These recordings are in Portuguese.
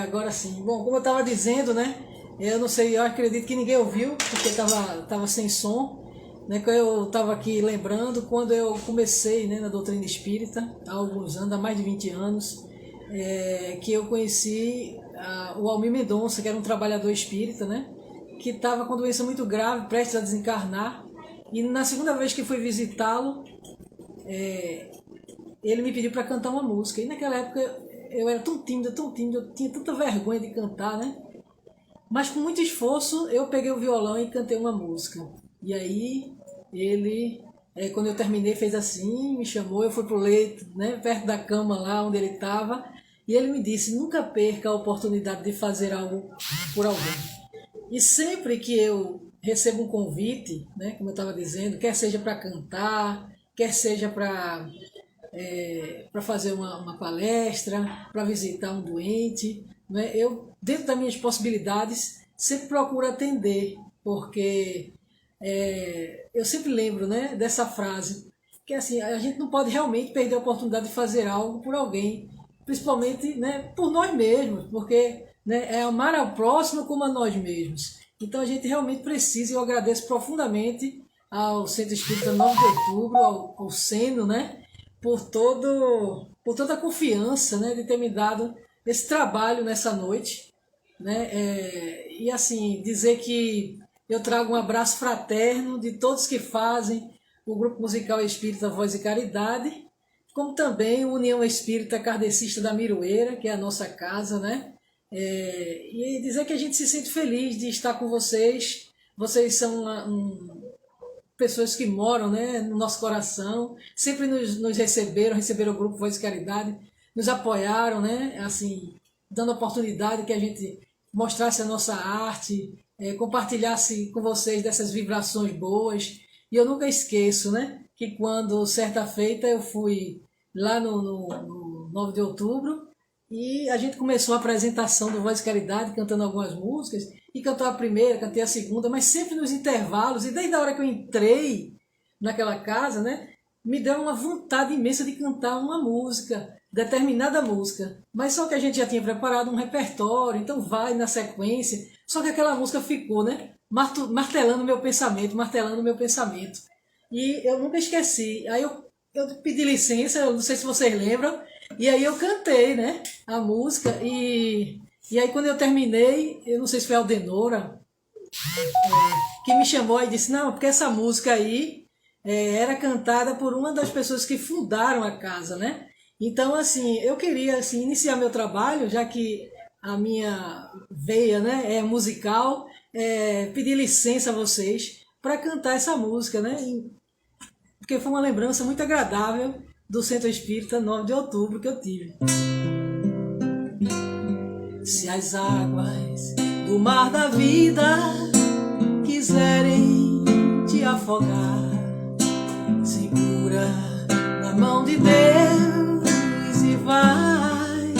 Agora sim. Bom, como eu estava dizendo, né? Eu não sei, eu acredito que ninguém ouviu, porque tava sem som. Né, que eu estava aqui lembrando quando eu comecei, né, na doutrina espírita, há alguns anos, há mais de 20 anos, que eu conheci o Almir Mendonça, que era um trabalhador espírita, né, que estava com doença muito grave, prestes a desencarnar. E na segunda vez que fui visitá-lo, ele me pediu para cantar uma música. E naquela época eu era tão tímido, eu tinha tanta vergonha de cantar, né? Mas com muito esforço eu peguei o violão e cantei uma música. E aí ele, quando eu terminei, fez assim, me chamou, eu fui pro leito, né, perto da cama lá onde ele estava, e ele me disse: nunca perca a oportunidade de fazer algo por alguém. E sempre que eu recebo um convite, né, como eu estava dizendo, quer seja para cantar, quer seja para fazer uma palestra, para visitar um doente, né? Eu, dentro das minhas possibilidades, sempre procuro atender, porque eu sempre lembro, né, dessa frase, que assim, a gente não pode realmente perder a oportunidade de fazer algo por alguém, principalmente, né, por nós mesmos, porque, né, é amar ao próximo como a nós mesmos. Então a gente realmente precisa, e eu agradeço profundamente ao Centro Espírita 9 de Outubro, ao Seno, né, por toda a confiança, né, de ter me dado esse trabalho nessa noite, né, e assim, dizer que eu trago um abraço fraterno de todos que fazem o Grupo Musical Espírita Voz e Caridade, como também a União Espírita Kardecista da Miroeira, que é a nossa casa, né, e dizer que a gente se sente feliz de estar com vocês. Vocês são pessoas que moram, né, no nosso coração, sempre nos receberam o Grupo Voz de Caridade, nos apoiaram, né, assim, dando oportunidade que a gente mostrasse a nossa arte, compartilhasse com vocês dessas vibrações boas. E eu nunca esqueço, né, que quando, certa feita, eu fui lá no 9 de outubro, e a gente começou a apresentação do Voz de Caridade, cantando algumas músicas, e cantou a primeira, cantei a segunda, mas sempre nos intervalos, e desde a hora que eu entrei naquela casa, né, me deu uma vontade imensa de cantar uma música, determinada música, mas só que a gente já tinha preparado um repertório, então vai na sequência, só que aquela música ficou, né, martelando meu pensamento, e eu nunca esqueci. Aí eu pedi licença, eu não sei se vocês lembram, e aí eu cantei, né, a música, e aí quando eu terminei, eu não sei se foi a Aldenora, que me chamou e disse: não, porque essa música aí era cantada por uma das pessoas que fundaram a casa, né? Então, assim, eu queria assim, iniciar meu trabalho, já que a minha veia, né, é musical, pedir licença a vocês para cantar essa música, né? Porque foi uma lembrança muito agradável do Centro Espírita 9 de outubro que eu tive. Se as águas do mar da vida quiserem te afogar, segura na mão de Deus e vai.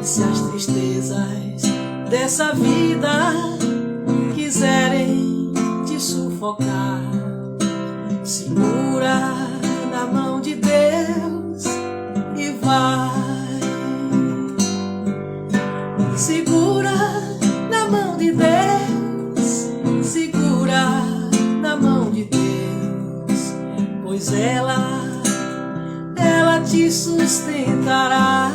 Se as tristezas dessa vida quiserem te sufocar, segura na mão de Deus e vai. Segura na mão de Deus, segura na mão de Deus, pois ela te sustentará.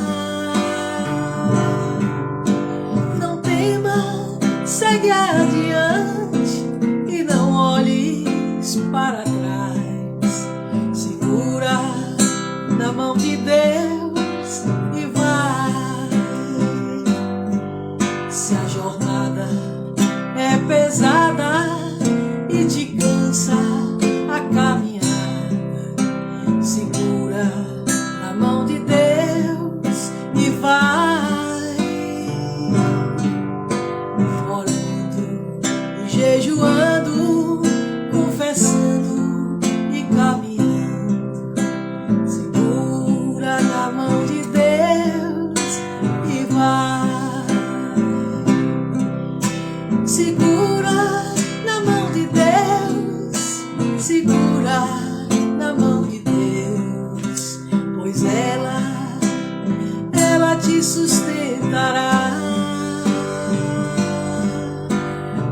Não tema, segue adiante e não olhes para trás. Segura na mão de Deus e vai. Se a jornada é pesada e te cansa a caminhada, segura na mão de Deus te sustentará.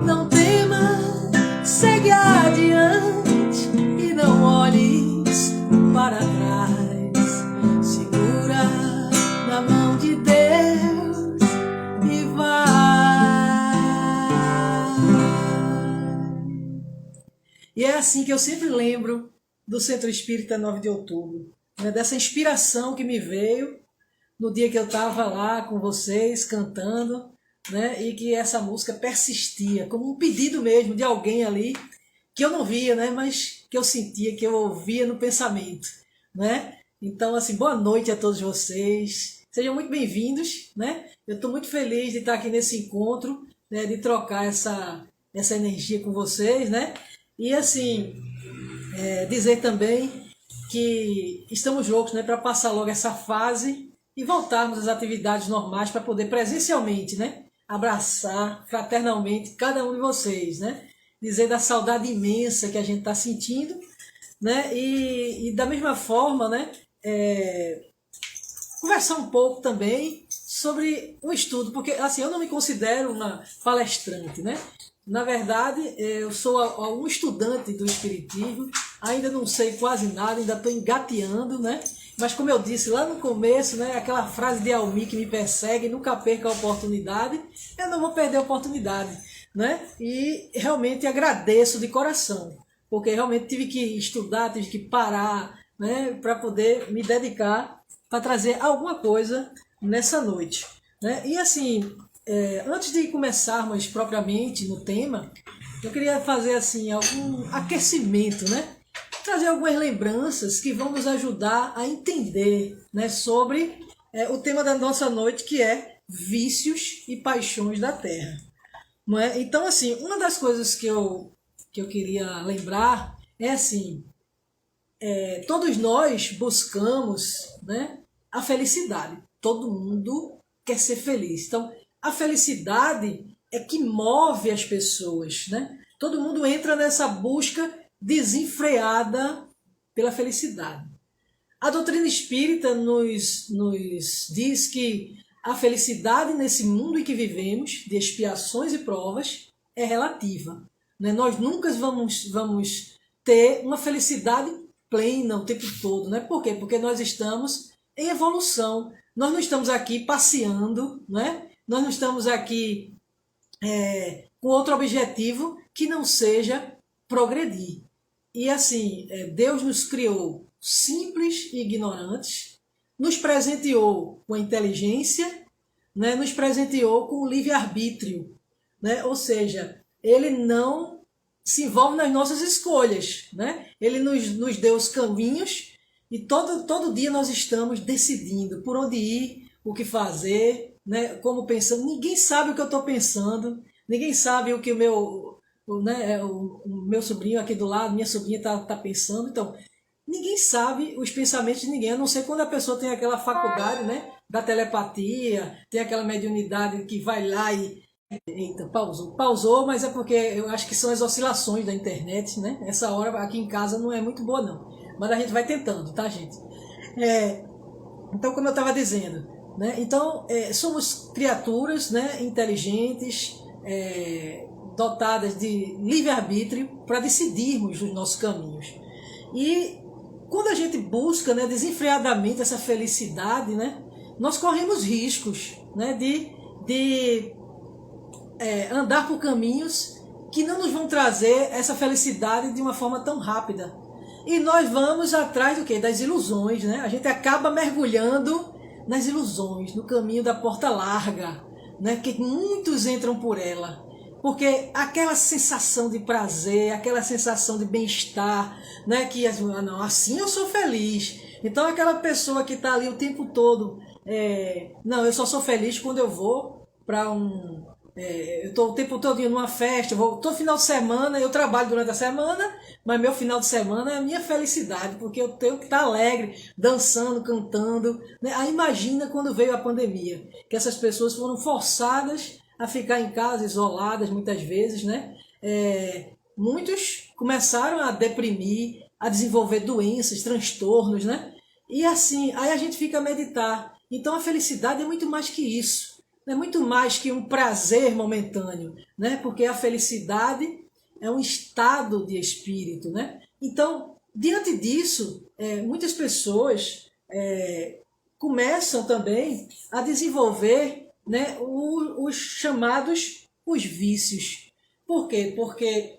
Não tema, segue adiante e não olhes para trás. Segura na mão de Deus e vai. E é assim que eu sempre lembro do Centro Espírita 9 de Outubro, né? Dessa inspiração que me veio no dia que eu estava lá com vocês cantando, né? E que essa música persistia como um pedido mesmo de alguém ali que eu não via, né? Mas que eu sentia, que eu ouvia no pensamento, né? Então, assim, boa noite a todos vocês, sejam muito bem-vindos, né? Eu estou muito feliz de estar aqui nesse encontro, né? De trocar essa energia com vocês, né? E assim, dizer também que estamos loucos, né? Para passar logo essa fase e voltarmos às atividades normais para poder presencialmente, né, abraçar fraternalmente cada um de vocês, né, dizer da saudade imensa que a gente está sentindo, né, e da mesma forma, né, conversar um pouco também sobre o estudo, porque assim, eu não me considero uma palestrante, né, na verdade eu sou um estudante do Espiritismo, ainda não sei quase nada, ainda estou engateando, né. Mas como eu disse lá no começo, né, aquela frase de Almi que me persegue, nunca perca a oportunidade, eu não vou perder a oportunidade, né? E realmente agradeço de coração, porque realmente tive que estudar, tive que parar, né, para poder me dedicar para trazer alguma coisa nessa noite, né? E assim, antes de começarmos propriamente no tema, eu queria fazer assim algum aquecimento, né? Trazer algumas lembranças que vão nos ajudar a entender, né, sobre o tema da nossa noite, que é vícios e paixões da terra. Não é? Então, assim, uma das coisas que eu queria lembrar é assim, todos nós buscamos, né, a felicidade. Todo mundo quer ser feliz. Então, a felicidade é que move as pessoas, né? Todo mundo entra nessa busca desenfreada pela felicidade. A doutrina espírita nos diz que a felicidade nesse mundo em que vivemos, de expiações e provas, é relativa, né? Nós nunca vamos ter uma felicidade plena o tempo todo, né? Por quê? Porque nós estamos em evolução. Nós não estamos aqui passeando, né? Nós não estamos aqui com outro objetivo que não seja progredir. E assim, Deus nos criou simples e ignorantes, nos presenteou com a inteligência, né, nos presenteou com o livre-arbítrio, né? Ou seja, Ele não se envolve nas nossas escolhas, né? Ele nos deu os caminhos e todo dia nós estamos decidindo por onde ir, o que fazer, né, como pensando. Ninguém sabe o que eu estou pensando, ninguém sabe o que o meu sobrinho aqui do lado, minha sobrinha tá pensando. Então, ninguém sabe os pensamentos de ninguém, a não ser quando a pessoa tem aquela faculdade, né, da telepatia, tem aquela mediunidade que vai lá e... Eita, pausou, mas é porque eu acho que são as oscilações da internet, né? Essa hora aqui em casa não é muito boa não, mas a gente vai tentando, tá, gente? Então, como eu estava dizendo, né? Então, somos criaturas, né, inteligentes, dotadas de livre-arbítrio para decidirmos os nossos caminhos. E quando a gente busca, né, desenfreadamente essa felicidade, né, nós corremos riscos, né, de andar por caminhos que não nos vão trazer essa felicidade de uma forma tão rápida. E nós vamos atrás do quê? Das ilusões, né? A gente acaba mergulhando nas ilusões, no caminho da porta larga, né? Que muitos entram por ela. Porque aquela sensação de prazer, aquela sensação de bem-estar, né? Que não, assim eu sou feliz. Então aquela pessoa que está ali o tempo todo, não, eu só sou feliz quando eu vou para eu estou o tempo todo numa festa, todo final de semana, eu trabalho durante a semana, mas meu final de semana é a minha felicidade, porque eu tenho que estar alegre, dançando, cantando, né? Aí imagina quando veio a pandemia, que essas pessoas foram forçadas a ficar em casa, isoladas muitas vezes, né? Muitos começaram a deprimir, a desenvolver doenças, transtornos, né? E assim, aí a gente fica a meditar. Então a felicidade é muito mais que isso. É muito mais que um prazer momentâneo, né? Porque a felicidade é um estado de espírito, né? Então, diante disso, muitas pessoas começam também a desenvolver, né, os chamados os vícios. Por quê? Porque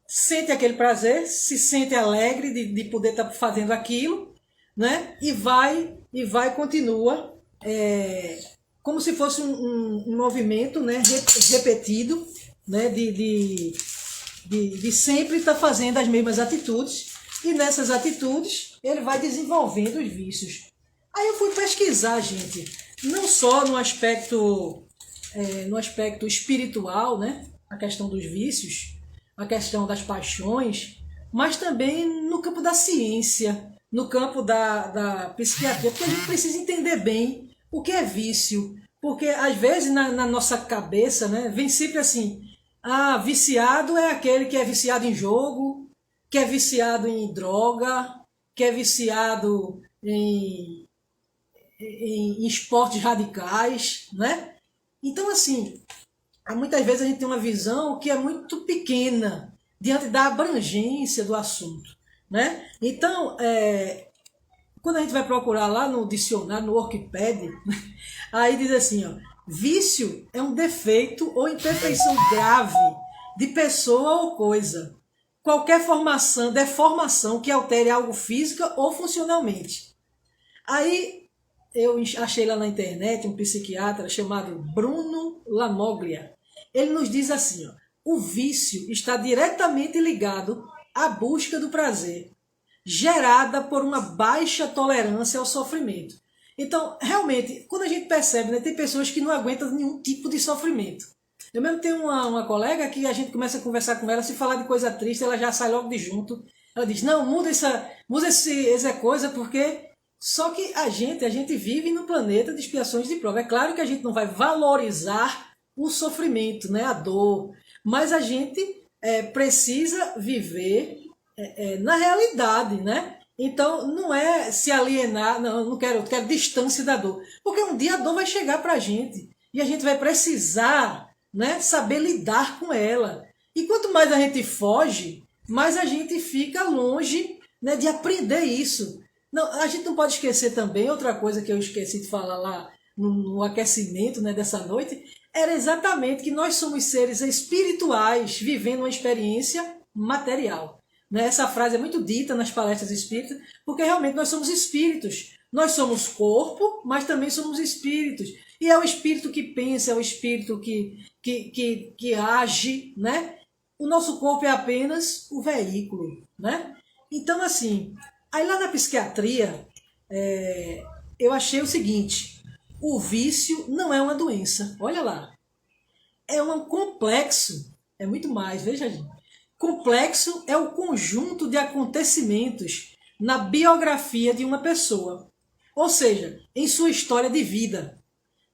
sente aquele prazer, se sente alegre de poder estar fazendo aquilo, né? Continua como se fosse um movimento, né? Repetido, né? De sempre estar fazendo as mesmas atitudes, e nessas atitudes ele vai desenvolvendo os vícios. Aí eu fui pesquisar, gente, não só no aspecto espiritual, né? A questão dos vícios, a questão das paixões, mas também no campo da ciência, no campo da psiquiatria, porque a gente precisa entender bem o que é vício, porque às vezes na nossa cabeça, né, vem sempre assim, viciado é aquele que é viciado em jogo, que é viciado em droga, que é viciado em esportes radicais, né? Então, assim, muitas vezes a gente tem uma visão que é muito pequena diante da abrangência do assunto, né? Então, quando a gente vai procurar lá no dicionário, no Wikipedia, aí diz assim, ó, vício é um defeito ou imperfeição grave de pessoa ou coisa. Qualquer deformação que altere algo física ou funcionalmente. Aí eu achei lá na internet um psiquiatra chamado Bruno Lamoglia. Ele nos diz assim, ó, o vício está diretamente ligado à busca do prazer, gerada por uma baixa tolerância ao sofrimento. Então, realmente, quando a gente percebe, né, tem pessoas que não aguentam nenhum tipo de sofrimento. Eu mesmo tenho uma colega que a gente começa a conversar com ela, se falar de coisa triste, ela já sai logo de junto. Ela diz, não, muda essa coisa, porque... Só que a gente vive num planeta de expiações de prova. É claro que a gente não vai valorizar o sofrimento, né, a dor, mas a gente precisa viver na realidade, né? Então não é se alienar, não quero distância da dor, porque um dia a dor vai chegar para a gente e a gente vai precisar, né, saber lidar com ela. E quanto mais a gente foge, mais a gente fica longe, né, de aprender isso. Não, a gente não pode esquecer também, outra coisa que eu esqueci de falar lá no aquecimento, né, dessa noite, era exatamente que nós somos seres espirituais vivendo uma experiência material. Né? Essa frase é muito dita nas palestras espíritas, porque realmente nós somos espíritos. Nós somos corpo, mas também somos espíritos. E é o espírito que pensa, é o espírito que age, né? O nosso corpo é apenas o veículo, né? Então, assim... Aí lá na psiquiatria, eu achei o seguinte, o vício não é uma doença, olha lá, é um complexo, é muito mais, veja gente. Complexo é o conjunto de acontecimentos na biografia de uma pessoa, ou seja, em sua história de vida.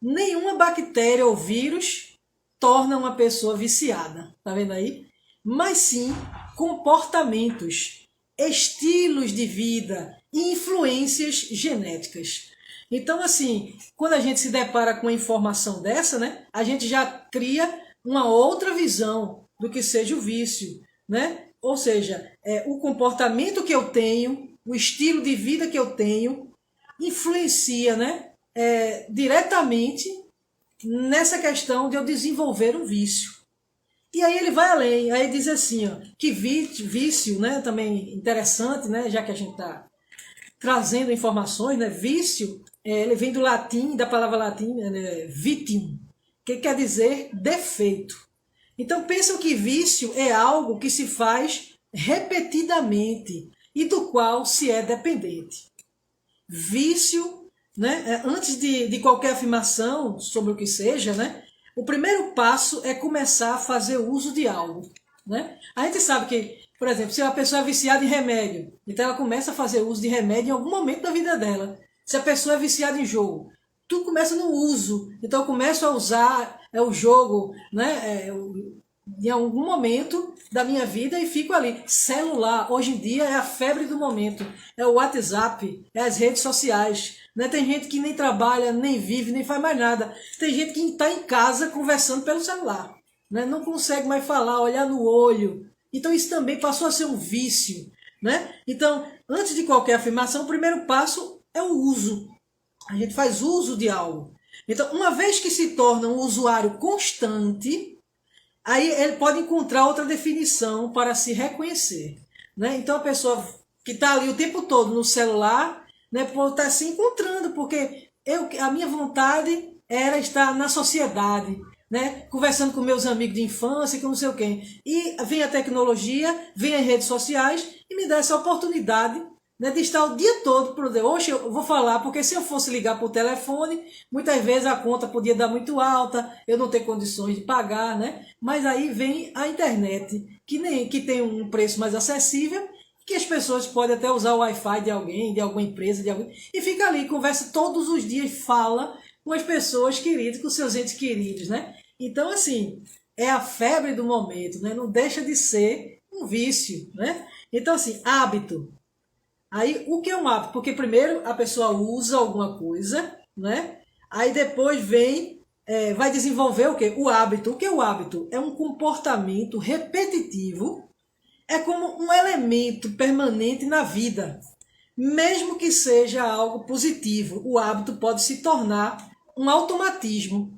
Nenhuma bactéria ou vírus torna uma pessoa viciada, tá vendo aí? Mas sim comportamentos, estilos de vida e influências genéticas. Então, assim, quando a gente se depara com uma informação dessa, né, a gente já cria uma outra visão do que seja o vício, né? Ou seja, o comportamento que eu tenho, o estilo de vida que eu tenho, influencia, né, diretamente nessa questão de eu desenvolver um vício. E aí ele vai além, aí diz assim, ó, que vício, né, também interessante, né, já que a gente está trazendo informações, né, vício, ele vem do latim, da palavra latim, né, vitium, que quer dizer defeito. Então pensam que vício é algo que se faz repetidamente e do qual se é dependente. Vício, né, antes de qualquer afirmação sobre o que seja, né, o primeiro passo é começar a fazer uso de algo. Né? A gente sabe que, por exemplo, se a pessoa é viciada em remédio, então ela começa a fazer uso de remédio em algum momento da vida dela. Se a pessoa é viciada em jogo, tudo começa no uso. Então eu começo a usar o jogo, né, em algum momento da minha vida e fico ali. Celular, hoje em dia é a febre do momento. É o WhatsApp, é as redes sociais. né? Tem gente que nem trabalha, nem vive, nem faz mais nada. Tem gente que está em casa conversando pelo celular, né? Não consegue mais falar, olhar no olho. Então isso também passou a ser um vício, né? Então, antes de qualquer afirmação, o primeiro passo é o uso. A gente faz uso de algo. Então, uma vez que se torna um usuário constante, aí ele pode encontrar outra definição para se reconhecer, né? Então, a pessoa que está ali o tempo todo no celular, né, pode estar se encontrando, porque a minha vontade era estar na sociedade, né, conversando com meus amigos de infância, com não sei o quê. E vem a tecnologia, vem as redes sociais e me dá essa oportunidade, né, de estar o dia todo por Deus. Hoje eu vou falar, porque se eu fosse ligar por telefone, muitas vezes a conta podia dar muito alta, eu não ter condições de pagar, né? Mas aí vem a internet, que tem um preço mais acessível, que as pessoas podem até usar o Wi-Fi de alguém, de alguma empresa, de alguém, e fica ali, conversa todos os dias, fala com as pessoas queridas, com seus entes queridos, né? Então, assim, é a febre do momento, né? Não deixa de ser um vício, né? Então, assim, hábito. Aí, o que é um hábito? Porque primeiro a pessoa usa alguma coisa, né? Aí depois vai desenvolver o quê? O hábito. O que é o hábito? É um comportamento repetitivo, é como um elemento permanente na vida. Mesmo que seja algo positivo, o hábito pode se tornar um automatismo,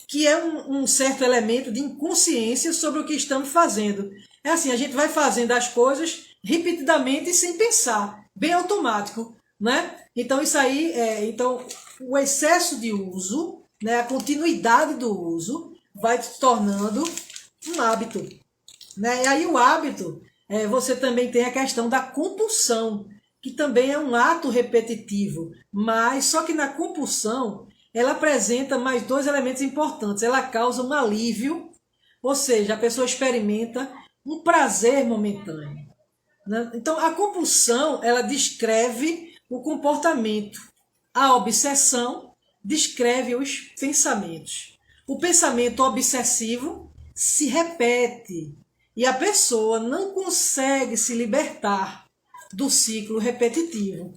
que é um certo elemento de inconsciência sobre o que estamos fazendo. É assim, a gente vai fazendo as coisas repetidamente e sem pensar, bem automático, né? Então isso aí, então o excesso de uso, né, a continuidade do uso vai se tornando um hábito, né? E aí o hábito, você também tem a questão da compulsão, que também é um ato repetitivo, mas só que na compulsão ela apresenta mais dois elementos importantes. Ela causa um alívio, ou seja, a pessoa experimenta um prazer momentâneo, né? Então, a compulsão, ela descreve o comportamento. A obsessão descreve os pensamentos. O pensamento obsessivo se repete e a pessoa não consegue se libertar do ciclo repetitivo.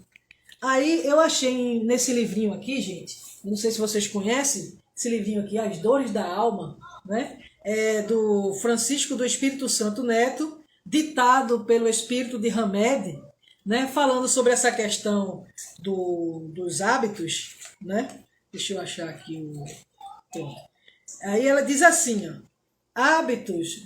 Aí eu achei nesse livrinho aqui, gente, não sei se vocês conhecem, esse livrinho aqui, As Dores da Alma, né? É do Francisco do Espírito Santo Neto, ditado pelo Espírito de Hamed, né? Falando sobre essa questão dos hábitos, né? Deixa eu achar aqui o... Pronto. Aí ela diz assim, ó, hábitos,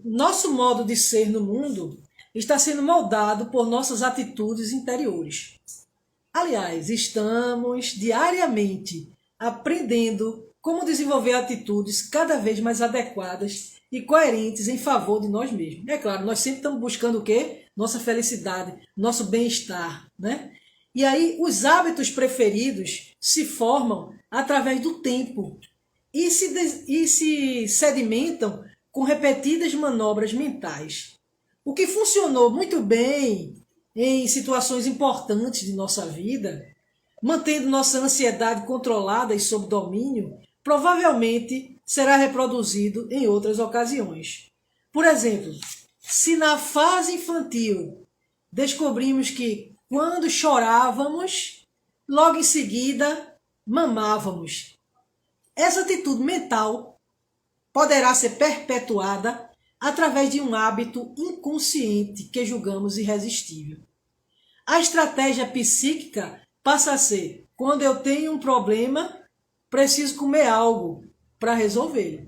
nosso modo de ser no mundo está sendo moldado por nossas atitudes interiores. Aliás, estamos diariamente aprendendo como desenvolver atitudes cada vez mais adequadas e coerentes em favor de nós mesmos. É claro, nós sempre estamos buscando o quê? Nossa felicidade, nosso bem-estar, né? E aí os hábitos preferidos se formam através do tempo e se sedimentam com repetidas manobras mentais. O que funcionou muito bem em situações importantes de nossa vida, mantendo nossa ansiedade controlada e sob domínio, provavelmente será reproduzido em outras ocasiões. Por exemplo, se na fase infantil descobrimos que quando chorávamos, logo em seguida mamávamos, essa atitude mental poderá ser perpetuada através de um hábito inconsciente que julgamos irresistível. A estratégia psíquica passa a ser, quando eu tenho um problema, preciso comer algo para resolvê-lo.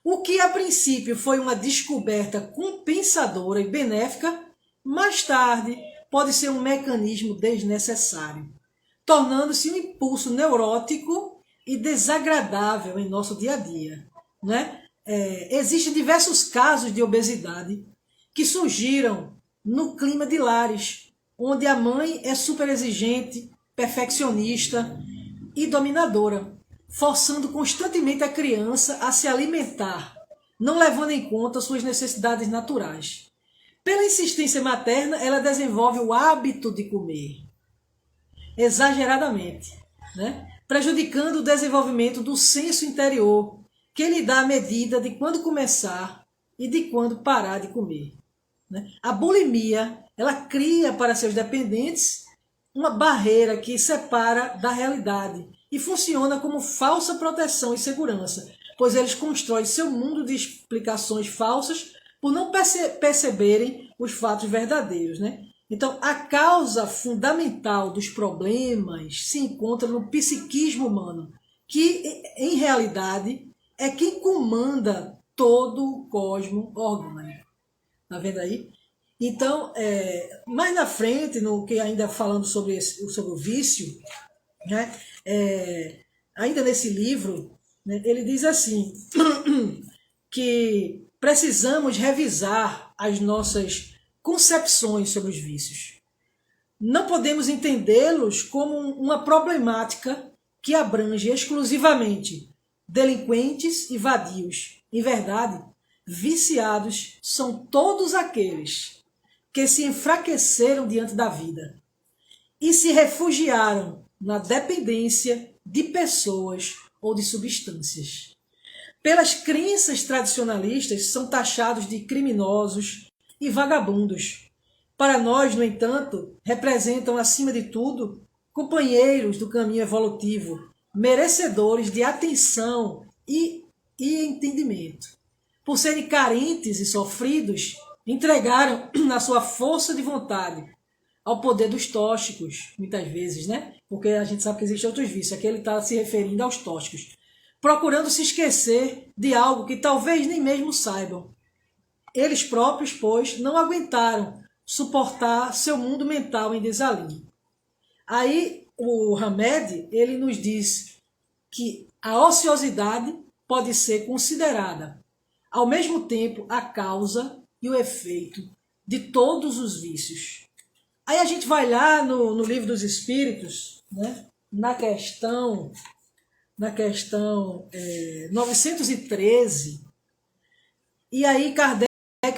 O que a princípio foi uma descoberta compensadora e benéfica, mais tarde pode ser um mecanismo desnecessário, tornando-se um impulso neurótico e desagradável em nosso dia a dia, né? Existem diversos casos de obesidade que surgiram no clima de lares, onde a mãe é super exigente, perfeccionista e dominadora, forçando constantemente a criança a se alimentar, não levando em conta suas necessidades naturais. Pela insistência materna, ela desenvolve o hábito de comer, exageradamente, né? Prejudicando o desenvolvimento do senso interior, que lhe dá a medida de quando começar e de quando parar de comer, né? A bulimia, ela cria para seus dependentes uma barreira que separa da realidade e funciona como falsa proteção e segurança, pois eles constroem seu mundo de explicações falsas por não perceberem os fatos verdadeiros, né? Então, a causa fundamental dos problemas se encontra no psiquismo humano, que, em realidade, é quem comanda todo o cosmo orgânico. Tá vendo aí? Então, mais na frente, no que ainda falando sobre o vício, né? Ainda nesse livro, né, ele diz assim, que precisamos revisar as nossas concepções sobre os vícios. Não podemos entendê-los como uma problemática que abrange exclusivamente delinquentes e vadios. Em verdade, viciados são todos aqueles que se enfraqueceram diante da vida e se refugiaram na dependência de pessoas ou de substâncias. Pelas crenças tradicionalistas, são taxados de criminosos e vagabundos. Para nós, no entanto, representam, acima de tudo, companheiros do caminho evolutivo, merecedores de atenção e entendimento. Por serem carentes e sofridos, entregaram a sua força de vontade ao poder dos tóxicos, muitas vezes, né? Porque a gente sabe que existem outros vícios, aqui ele está se referindo aos tóxicos, procurando se esquecer de algo que talvez nem mesmo saibam. Eles próprios, pois, não aguentaram suportar seu mundo mental em desalinho. Aí o Hamed, ele nos diz que a ociosidade pode ser considerada, ao mesmo tempo, a causa e o efeito de todos os vícios. Aí a gente vai lá no Livro dos Espíritos, né, na questão 913, e aí Kardec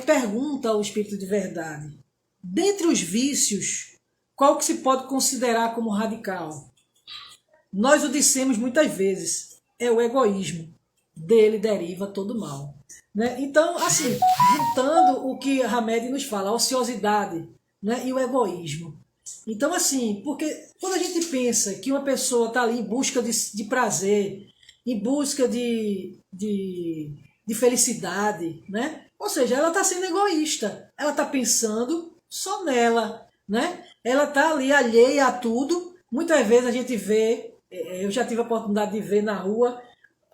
pergunta ao Espírito de Verdade, dentre os vícios, qual que se pode considerar como radical? Nós o dissemos muitas vezes, é o egoísmo, dele deriva todo o mal. Né? Então, assim, juntando o que Hamed nos fala, a ociosidade, né, e o egoísmo. Então, assim, porque quando a gente pensa que uma pessoa está ali em busca de prazer, em busca de felicidade, né? Ou seja, ela está sendo egoísta, ela está pensando só nela, né? Ela está ali alheia a tudo. Muitas vezes a gente vê, eu já tive a oportunidade de ver na rua,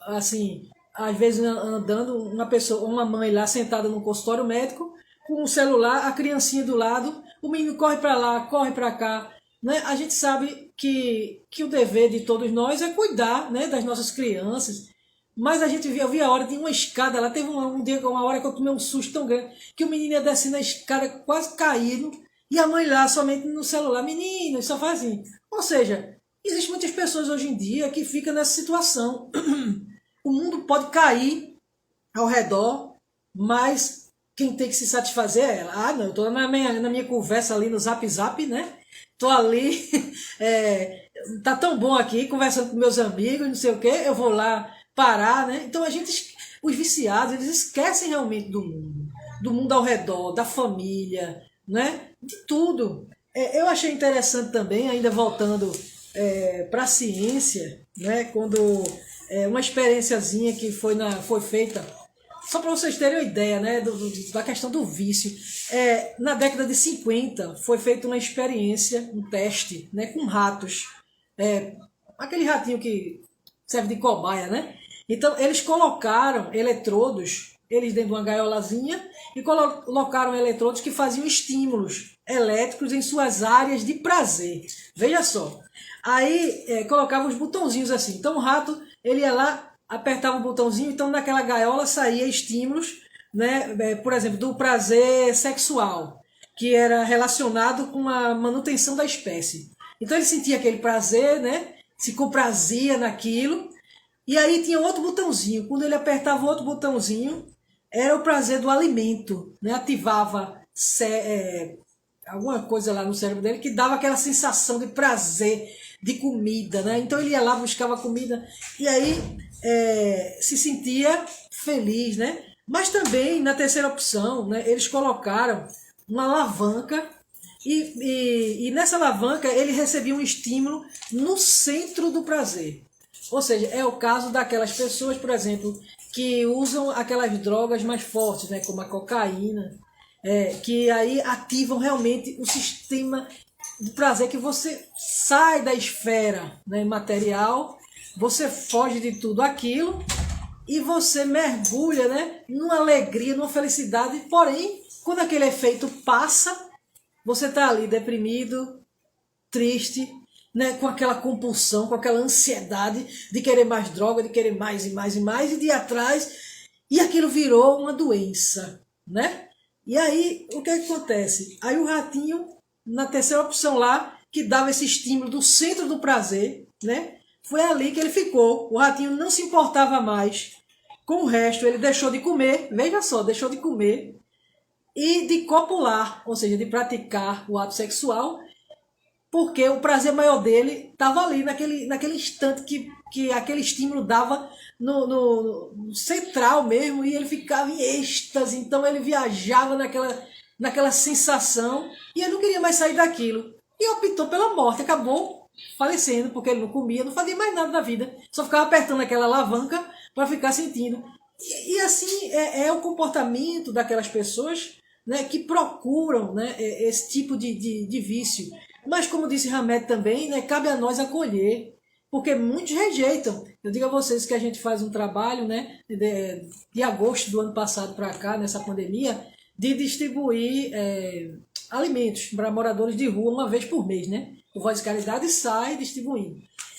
assim, às vezes andando, uma pessoa, uma mãe lá sentada no consultório médico, com o celular, a criancinha do lado, o menino corre para lá, corre para cá. Né? A gente sabe que o dever de todos nós é cuidar, né, das nossas crianças. Mas eu vi a hora, tinha uma escada lá, teve um dia, uma hora que eu tomei um susto tão grande, que o menino ia descendo a escada quase caindo, e a mãe lá somente no celular, menino, só faz assim. Ou seja, existem muitas pessoas hoje em dia que ficam nessa situação. O mundo pode cair ao redor, mas quem tem que se satisfazer é ela. Ah, não, eu estou na minha conversa ali no Zap Zap, né? Estou ali, tá tão bom aqui, conversando com meus amigos, não sei o quê, eu vou lá parar, né? Então os viciados, eles esquecem realmente do mundo ao redor, da família, né? De tudo. Eu achei interessante também, ainda voltando para a ciência, né? Quando uma experiênciazinha que foi feita, só para vocês terem uma ideia, né, da questão do vício. Na década de 50 foi feita uma experiência, um teste, né, com ratos. Aquele ratinho que serve de cobaia, né? Então eles colocaram eletrodos, eles dentro de uma gaiolazinha, e colocaram eletrodos que faziam estímulos elétricos em suas áreas de prazer. Veja só. Aí colocavam os botãozinhos assim. Então o rato, ele ia lá, apertava um botãozinho, então naquela gaiola saía estímulos, né, por exemplo, do prazer sexual, que era relacionado com a manutenção da espécie. Então ele sentia aquele prazer, né, se comprazia naquilo, e aí tinha outro botãozinho. Quando ele apertava o outro botãozinho, era o prazer do alimento, né, ativava alguma coisa lá no cérebro dele que dava aquela sensação de prazer, de comida, né? Então ele ia lá, buscava comida e aí se sentia feliz, né? Mas também, na terceira opção, né, eles colocaram uma alavanca E nessa alavanca ele recebia um estímulo no centro do prazer. Ou seja, é o caso daquelas pessoas, por exemplo, que usam aquelas drogas mais fortes, né, como a cocaína, que aí ativam realmente o sistema de prazer, que você sai da esfera, né, material, você foge de tudo aquilo e você mergulha, né, numa alegria, numa felicidade. Porém, quando aquele efeito passa, você está ali deprimido, triste, né, com aquela compulsão, com aquela ansiedade de querer mais droga, de querer mais e mais e mais, e de ir atrás, e aquilo virou uma doença, né? E aí, o que acontece? Aí o ratinho, na terceira opção lá, que dava esse estímulo do centro do prazer, né? Foi ali que ele ficou. O ratinho não se importava mais com o resto, ele deixou de comer, veja só, deixou de comer, e de copular, ou seja, de praticar o ato sexual, porque o prazer maior dele estava ali, naquele instante que aquele estímulo dava no central mesmo, e ele ficava em êxtase, então ele viajava naquela sensação, e ele não queria mais sair daquilo. E optou pela morte, acabou falecendo, porque ele não comia, não fazia mais nada da vida, só ficava apertando aquela alavanca para ficar sentindo. E assim é o comportamento daquelas pessoas, né, que procuram, né, esse tipo de vício. Mas como disse Hamed também, né, cabe a nós acolher, porque muitos rejeitam. Eu digo a vocês que a gente faz um trabalho, né, de agosto do ano passado para cá, nessa pandemia, de distribuir alimentos para moradores de rua uma vez por mês, né? O Voz de Caridade sai distribuindo.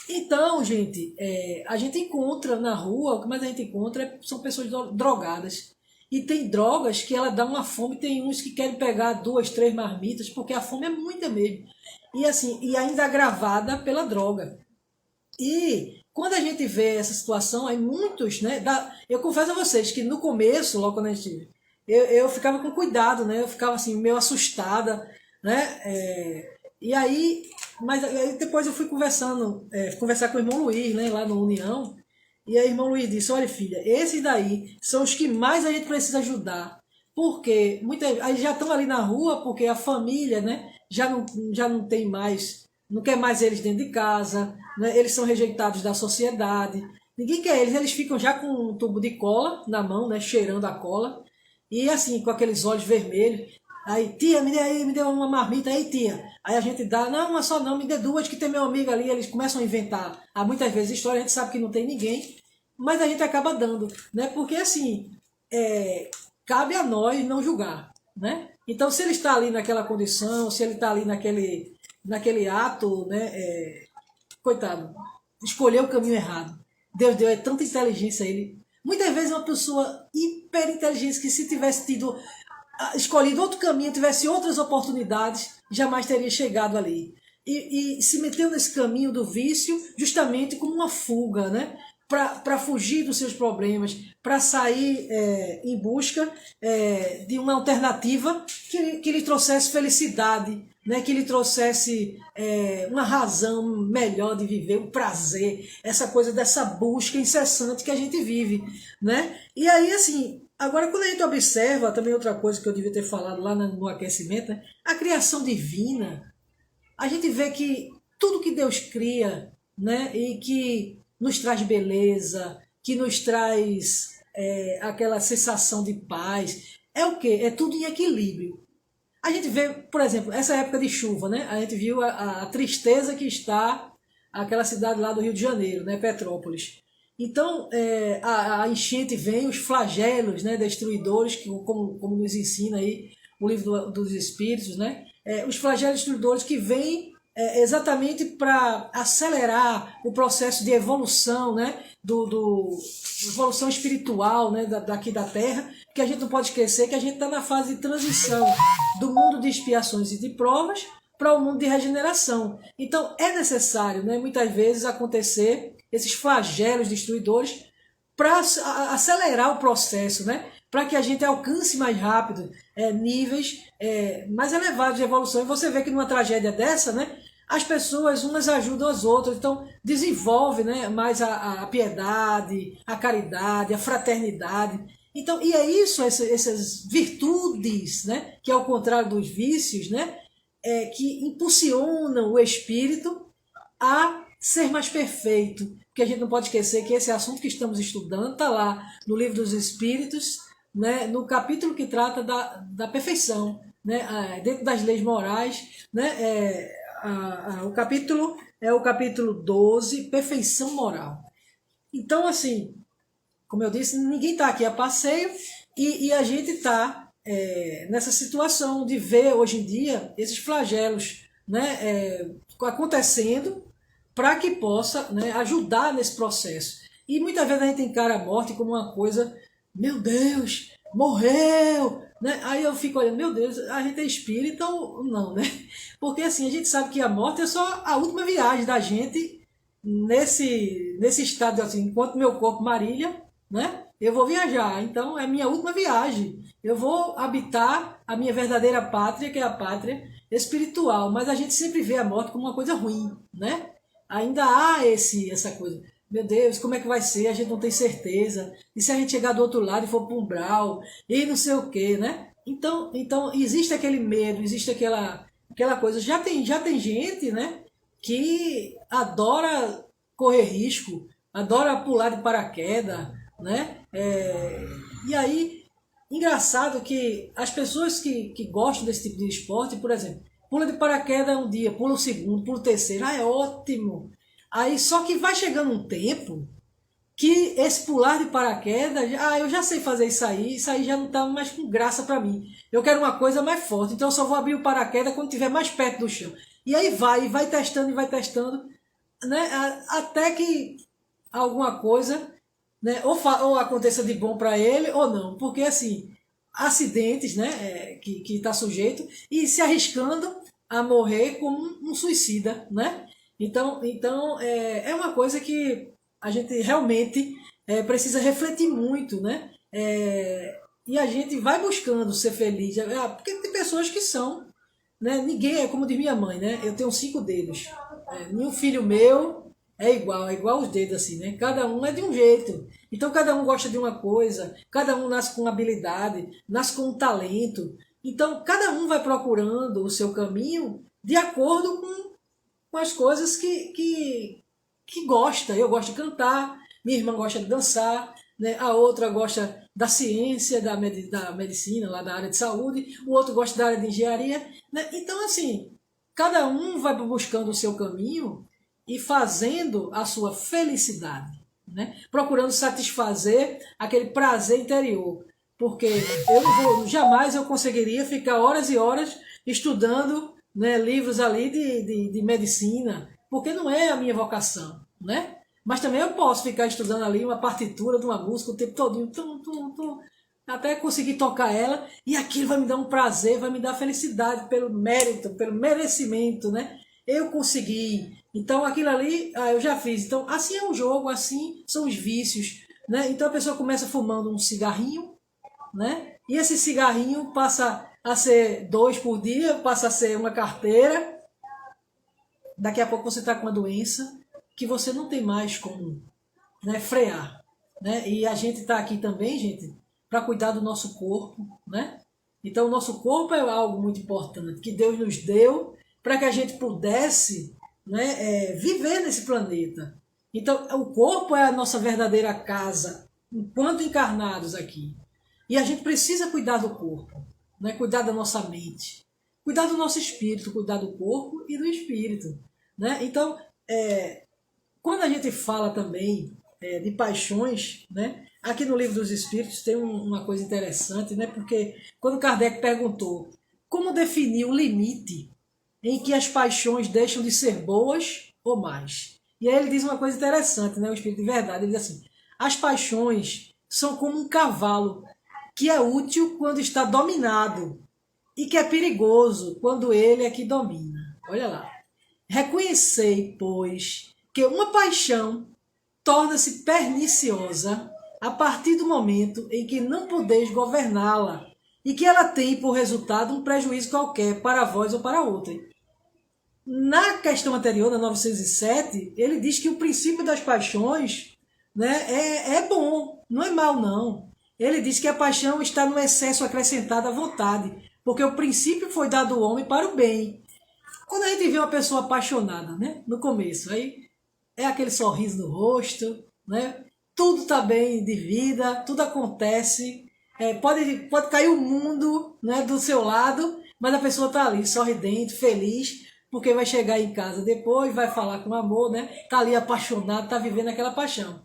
Então, gente, a gente encontra na rua, o que mais a gente encontra são pessoas drogadas. E tem drogas que ela dá uma fome, tem uns que querem pegar 2, 3 marmitas, porque a fome é muita mesmo. E assim, e ainda agravada pela droga. E quando a gente vê essa situação, aí muitos, né? Eu confesso a vocês que no começo, logo quando a gente. Eu ficava com cuidado, né? Eu ficava assim, meio assustada, né? E aí, mas aí depois eu fui conversar com o irmão Luiz, né? Lá no União. E aí o irmão Luiz disse, olha filha, esses daí são os que mais a gente precisa ajudar. Porque aí já estão ali na rua, porque a família, né, já não tem mais, não quer mais eles dentro de casa, né, eles são rejeitados da sociedade. Ninguém quer eles ficam já com um tubo de cola na mão, né, cheirando a cola, e assim, com aqueles olhos vermelhos. Aí, tia, me dê uma marmita aí, tia. Aí a gente dá, não, uma só não, me dê duas que tem meu amigo ali. Eles começam a inventar, há muitas vezes, história, a gente sabe que não tem ninguém, mas a gente acaba dando, né? Porque assim, cabe a nós não julgar, né? Então, se ele está ali naquela condição, se ele está ali naquele ato, né? Coitado, escolheu o caminho errado. Deus deu tanta inteligência a ele. Muitas vezes uma pessoa hiper inteligente que se tivesse escolhido outro caminho, tivesse outras oportunidades, jamais teria chegado ali. E se meteu nesse caminho do vício justamente como uma fuga, né? Para fugir dos seus problemas, para sair em busca de uma alternativa que lhe trouxesse felicidade, né? Que lhe trouxesse uma razão melhor de viver, um prazer, essa coisa dessa busca incessante que a gente vive, né? E aí, assim, agora, quando a gente observa, também outra coisa que eu devia ter falado lá no aquecimento, né? A criação divina, a gente vê que tudo que Deus cria, né? E que nos traz beleza, que nos traz aquela sensação de paz, é o quê? É tudo em equilíbrio. A gente vê, por exemplo, essa época de chuva, né? A gente viu a tristeza que está aquela cidade lá do Rio de Janeiro, né? Petrópolis. Então, a enchente vem, os flagelos, né, destruidores, como nos ensina aí o livro dos Espíritos, né? Os flagelos destruidores que vêm exatamente para acelerar o processo de evolução, né, evolução espiritual, né, daqui da Terra, que a gente não pode esquecer que a gente está na fase de transição do mundo de expiações e de provas para o mundo de regeneração. Então, é necessário, né, muitas vezes acontecer esses flagelos destruidores para acelerar o processo, né? Para que a gente alcance mais rápido níveis mais elevados de evolução. E você vê que numa tragédia dessa, né, as pessoas umas ajudam as outras, então desenvolve, né, mais a piedade, a caridade, a fraternidade. Então, e é isso, essas virtudes, né, que ao contrário dos vícios, né, que impulsionam o espírito a ser mais perfeito. Porque a gente não pode esquecer que esse assunto que estamos estudando está lá no Livro dos Espíritos, né, no capítulo que trata da perfeição, né, dentro das leis morais, né, o capítulo é o capítulo 12, perfeição moral. Então, assim, como eu disse, ninguém está aqui a passeio e a gente está nessa situação de ver hoje em dia esses flagelos, né, acontecendo para que possa, né, ajudar nesse processo. E muitas vezes a gente encara a morte como uma coisa, meu Deus, morreu, né? Aí eu fico olhando, meu Deus, a gente é espírita ou não, né? Porque assim, a gente sabe que a morte é só a última viagem da gente nesse estado, assim, enquanto meu corpo marilha, né? Eu vou viajar, então é minha última viagem. Eu vou habitar a minha verdadeira pátria, que é a pátria espiritual, mas a gente sempre vê a morte como uma coisa ruim, né? Ainda há essa coisa. Meu Deus, como é que vai ser? A gente não tem certeza. E se a gente chegar do outro lado e for para um umbral, e não sei o quê, né? Então existe aquele medo, existe aquela coisa. Já tem gente, né, que adora correr risco, adora pular de paraquedas, né? E aí, engraçado que as pessoas que gostam desse tipo de esporte, por exemplo, pula de paraquedas um dia, pula o segundo, pula o terceiro, é ótimo. Aí só que vai chegando um tempo que esse pular de paraquedas, eu já sei fazer isso aí já não tá mais com graça para mim. Eu quero uma coisa mais forte, então eu só vou abrir o paraquedas quando estiver mais perto do chão. E aí vai testando, né, até que alguma coisa, né, ou aconteça de bom para ele ou não, porque assim, acidentes, né, que está sujeito e se arriscando a morrer como um suicida, né? Então é uma coisa que a gente realmente precisa refletir muito, né? E a gente vai buscando ser feliz, porque tem pessoas que são, né? Ninguém é como diz minha mãe, né? Eu tenho 5 dedos, nenhum filho meu é igual os dedos assim, né? Cada um é de um jeito. Então cada um gosta de uma coisa, cada um nasce com uma habilidade, nasce com um talento. Então cada um vai procurando o seu caminho de acordo com as coisas que gosta. Eu gosto de cantar, minha irmã gosta de dançar, né? A outra gosta da ciência, da medicina, lá da área de saúde, o outro gosta da área de engenharia, né? Então assim, cada um vai buscando o seu caminho e fazendo a sua felicidade, né? Procurando satisfazer aquele prazer interior, porque jamais eu conseguiria ficar horas e horas estudando, né, livros ali de medicina, porque não é a minha vocação, né? Mas também eu posso ficar estudando ali uma partitura de uma música o tempo todinho, até conseguir tocar ela, e aquilo vai me dar um prazer, vai me dar felicidade pelo mérito, pelo merecimento, né? Eu consegui. Então aquilo ali, eu já fiz. Então assim é um jogo, assim são os vícios, né? Então a pessoa começa fumando um cigarrinho, né? E esse cigarrinho passa a ser 2 por dia, passa a ser uma carteira. Daqui a pouco você está com uma doença que você não tem mais como, né, frear, né? E a gente está aqui também, gente, para cuidar do nosso corpo, né? Então o nosso corpo é algo muito importante que Deus nos deu para que a gente pudesse, né, viver nesse planeta. Então o corpo é a nossa verdadeira casa enquanto encarnados aqui. E a gente precisa cuidar do corpo, né? Cuidar da nossa mente, cuidar do nosso espírito, cuidar do corpo e do espírito, né? Então, quando a gente fala também de paixões, né? Aqui no Livro dos Espíritos tem uma coisa interessante, né? Porque quando Kardec perguntou como definir o limite em que as paixões deixam de ser boas ou más, e aí ele diz uma coisa interessante, né? O Espírito de Verdade, ele diz assim: as paixões são como um cavalo que é útil quando está dominado e que é perigoso quando ele é que domina. Olha lá. Reconhecei, pois, que uma paixão torna-se perniciosa a partir do momento em que não podeis governá-la e que ela tem por resultado um prejuízo qualquer para vós ou para outra. Na questão anterior, na 907, ele diz que o princípio das paixões, né, é bom, não é mal não. Ele diz que a paixão está no excesso acrescentado à vontade, porque o princípio foi dado ao homem para o bem. Quando a gente vê uma pessoa apaixonada, né? No começo, aí é aquele sorriso no rosto, né? Tudo tá bem de vida, tudo acontece, pode cair o mundo, né, do seu lado, mas a pessoa tá ali, sorridente, feliz, porque vai chegar em casa depois, vai falar com amor, né? Tá ali apaixonado, tá vivendo aquela paixão.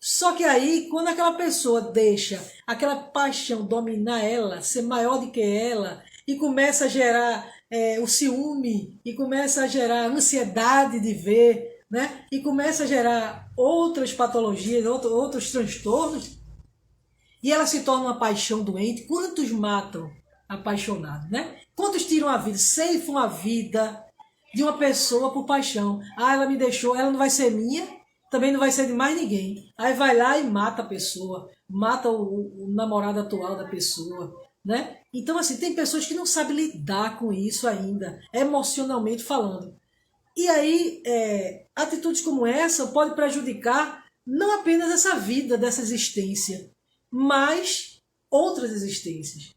Só que aí, quando aquela pessoa deixa aquela paixão dominar ela, ser maior do que ela, e começa a gerar o ciúme, e começa a gerar ansiedade de ver, né? E começa a gerar outras patologias, outros transtornos, e ela se torna uma paixão doente. Quantos matam apaixonado, né? Quantos tiram a vida, ceifam a vida de uma pessoa por paixão? Ah, ela me deixou, ela não vai ser minha, também não vai ser de mais ninguém. Aí vai lá e mata a pessoa, mata o namorado atual da pessoa, né? Então, assim, tem pessoas que não sabem lidar com isso ainda, emocionalmente falando. E aí, atitudes como essa podem prejudicar não apenas essa vida, dessa existência, mas outras existências.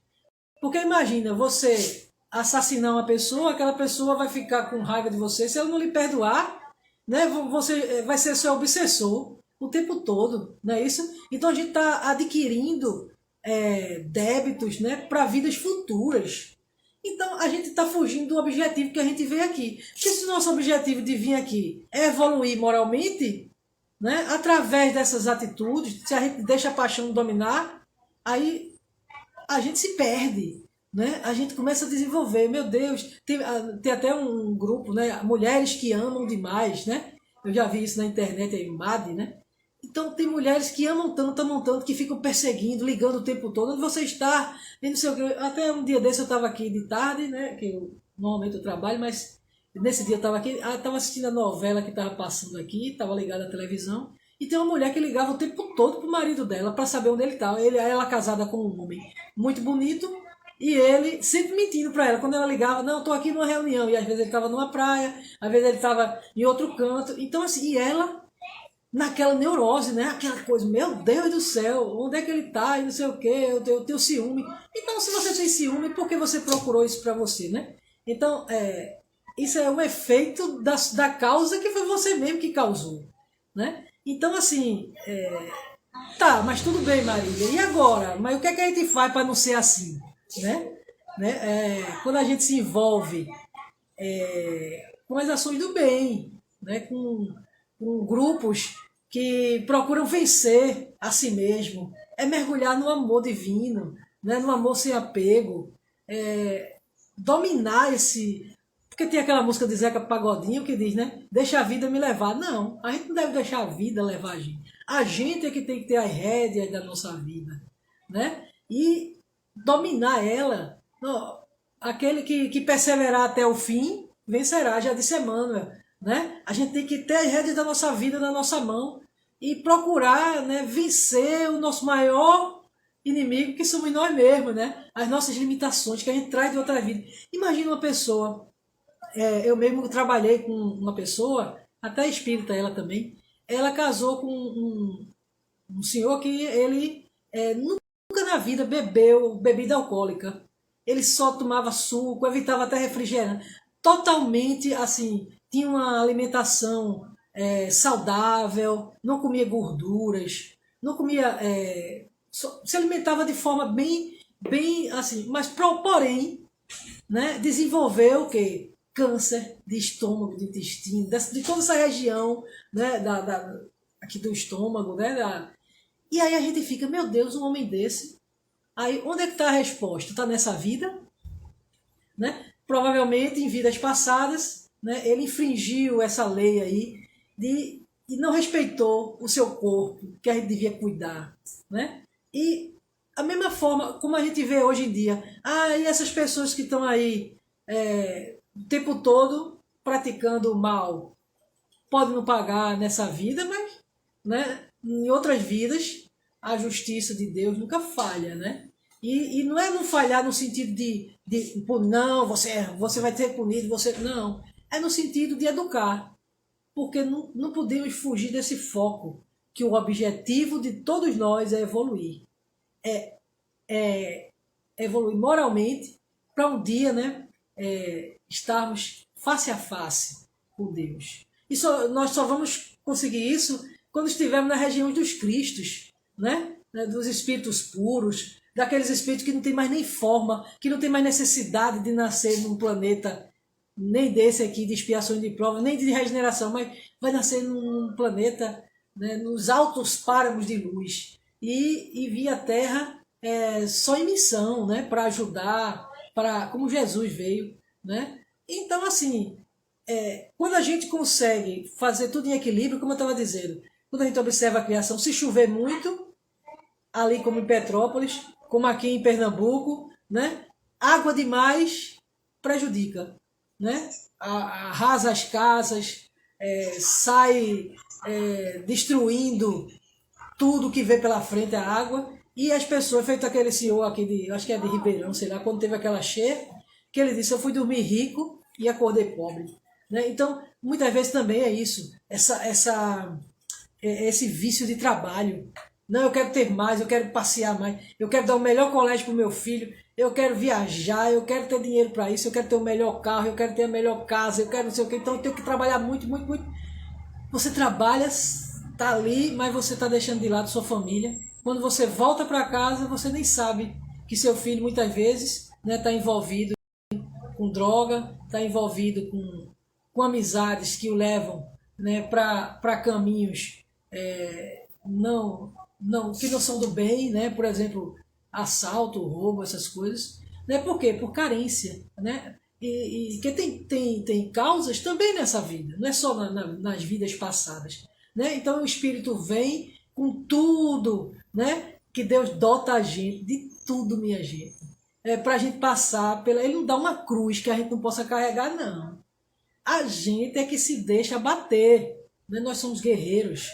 Porque imagina, você assassinar uma pessoa, aquela pessoa vai ficar com raiva de você, se ela não lhe perdoar, né, você vai ser seu obsessor o tempo todo, não é isso? Então a gente está adquirindo débitos, né, para vidas futuras. Então a gente está fugindo do objetivo que a gente veio aqui. Porque se o nosso objetivo de vir aqui é evoluir moralmente, né, através dessas atitudes, se a gente deixa a paixão dominar, aí a gente se perde, né? A gente começa a desenvolver, meu Deus, tem até um grupo, né? Mulheres que amam demais, né? Eu já vi isso na internet aí, MAD, né? Então tem mulheres que amam tanto, que ficam perseguindo, ligando o tempo todo. Onde você está? E não sei o que. Até um dia desse eu estava aqui de tarde, né? Que normalmente eu trabalho, mas nesse dia eu estava aqui, estava assistindo a novela que estava passando aqui, estava ligada à televisão. E tem uma mulher que ligava o tempo todo pro marido dela para saber onde ele estava. Ela casada com um homem muito bonito e ele sempre mentindo para ela. Quando ela ligava, não, eu tô aqui numa reunião. E às vezes ele estava numa praia, às vezes ele estava em outro canto. Então assim, e ela naquela neurose, né? Aquela coisa, meu Deus do céu, onde é que ele tá? E não sei o que, eu tenho ciúme. Então se você tem ciúme, por que você procurou isso para você, né? Então, isso é um efeito da causa que foi você mesmo que causou, né? Então, assim, tá, mas tudo bem, Marília. E agora? Mas o que é que a gente faz para não ser assim, né? Quando a gente se envolve com as ações do bem, né? Com grupos que procuram vencer a si mesmo, mergulhar no amor divino, né? No amor sem apego, dominar esse. Porque tem aquela música de Zeca Pagodinho que diz, né? Deixa a vida me levar. Não, a gente não deve deixar a vida levar a gente. A gente é que tem que ter as rédeas da nossa vida, né? E dominar ela. Não, aquele que perseverar até o fim, vencerá, já disse Emmanuel, né? A gente tem que ter as rédeas da nossa vida na nossa mão e procurar, né, vencer o nosso maior inimigo, que somos nós mesmos, né? As nossas limitações que a gente traz de outra vida. Imagina uma pessoa, eu mesmo trabalhei com uma pessoa, até espírita ela também, ela casou com um senhor que ele nunca na vida bebeu bebida alcoólica. Ele só tomava suco, evitava até refrigerante. Totalmente, assim, tinha uma alimentação saudável, não comia gorduras, não comia... se alimentava de forma bem assim, mas porém, né, desenvolveu o quê? Câncer de estômago, de intestino, de toda essa região, né, aqui do estômago, né, e aí a gente fica, meu Deus, um homem desse, aí onde é que está a resposta? Está nessa vida, né? Provavelmente em vidas passadas, né, ele infringiu essa lei aí e não respeitou o seu corpo, que a gente devia cuidar, né? E a mesma forma como a gente vê hoje em dia, e essas pessoas que estão aí o tempo todo praticando o mal, podem não pagar nessa vida, mas, né, em outras vidas a justiça de Deus nunca falha, né? E não é não falhar no sentido de não, você vai ter punido, não. É no sentido de educar, porque não podemos fugir desse foco, que o objetivo de todos nós é evoluir. Evoluir moralmente para um dia, né, estarmos face a face com Deus. Nós só vamos conseguir isso quando estivermos na região dos Cristos, né? Dos espíritos puros, daqueles espíritos que não tem mais nem forma, que não tem mais necessidade de nascer num planeta, nem desse aqui de expiação de provas, nem de regeneração, mas vai nascer num planeta, né, nos altos páramos de luz e vir à Terra só em missão, né, para ajudar, como Jesus veio, né? Então, assim, quando a gente consegue fazer tudo em equilíbrio, como eu estava dizendo, quando a gente observa a criação, se chover muito, ali como em Petrópolis, como aqui em Pernambuco, né? Água demais prejudica, né? Arrasa as casas, sai destruindo tudo que vê pela frente a água, e as pessoas, feito aquele senhor aqui, acho que é de Ribeirão, sei lá, quando teve aquela cheia, que ele disse, eu fui dormir rico e acordei pobre. Né? Então, muitas vezes também é isso, esse vício de trabalho. Não, eu quero ter mais, eu quero passear mais, eu quero dar o melhor colégio para o meu filho, eu quero viajar, eu quero ter dinheiro para isso, eu quero ter o melhor carro, eu quero ter a melhor casa, eu quero não sei o que, então eu tenho que trabalhar muito, muito, muito. Você trabalha, está ali, mas você está deixando de lado sua família. Quando você volta para casa, você nem sabe que seu filho muitas vezes está envolvido com droga, está envolvido com amizades que o levam, né, para caminhos que não são do bem, né? Por exemplo, assalto, roubo, essas coisas. Né? Por quê? Por carência. Né? E que tem causas também nessa vida, não é só nas vidas passadas. Né? Então o Espírito vem com tudo, né? Que Deus dota a gente, de tudo, minha gente. Para a gente passar pela. Ele não dá uma cruz que a gente não possa carregar, não. A gente é que se deixa bater. Né? Nós somos guerreiros.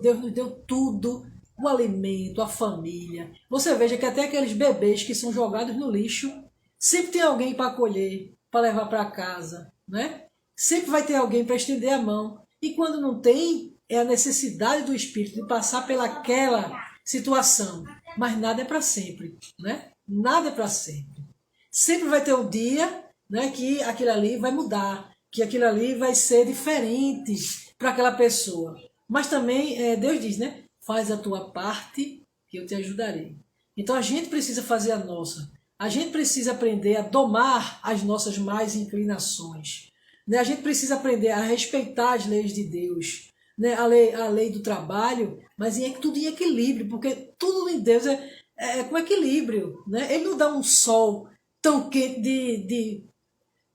Deus nos deu tudo, o alimento, a família. Você veja que até aqueles bebês que são jogados no lixo, sempre tem alguém para acolher, para levar para casa. Né? Sempre vai ter alguém para estender a mão. E quando não tem, é a necessidade do Espírito de passar pelaquela situação. Mas nada é para sempre. Né? Nada é para sempre. Sempre vai ter um dia, né, que aquilo ali vai mudar, que aquilo ali vai ser diferente para aquela pessoa. Mas também Deus diz, né? Faz a tua parte que eu te ajudarei. Então a gente precisa fazer a nossa. A gente precisa aprender a domar as nossas más inclinações. Né? A gente precisa aprender a respeitar as leis de Deus. Né? A lei do trabalho, mas tudo em equilíbrio, porque tudo em Deus é com equilíbrio. Né? Ele não dá um sol tão quente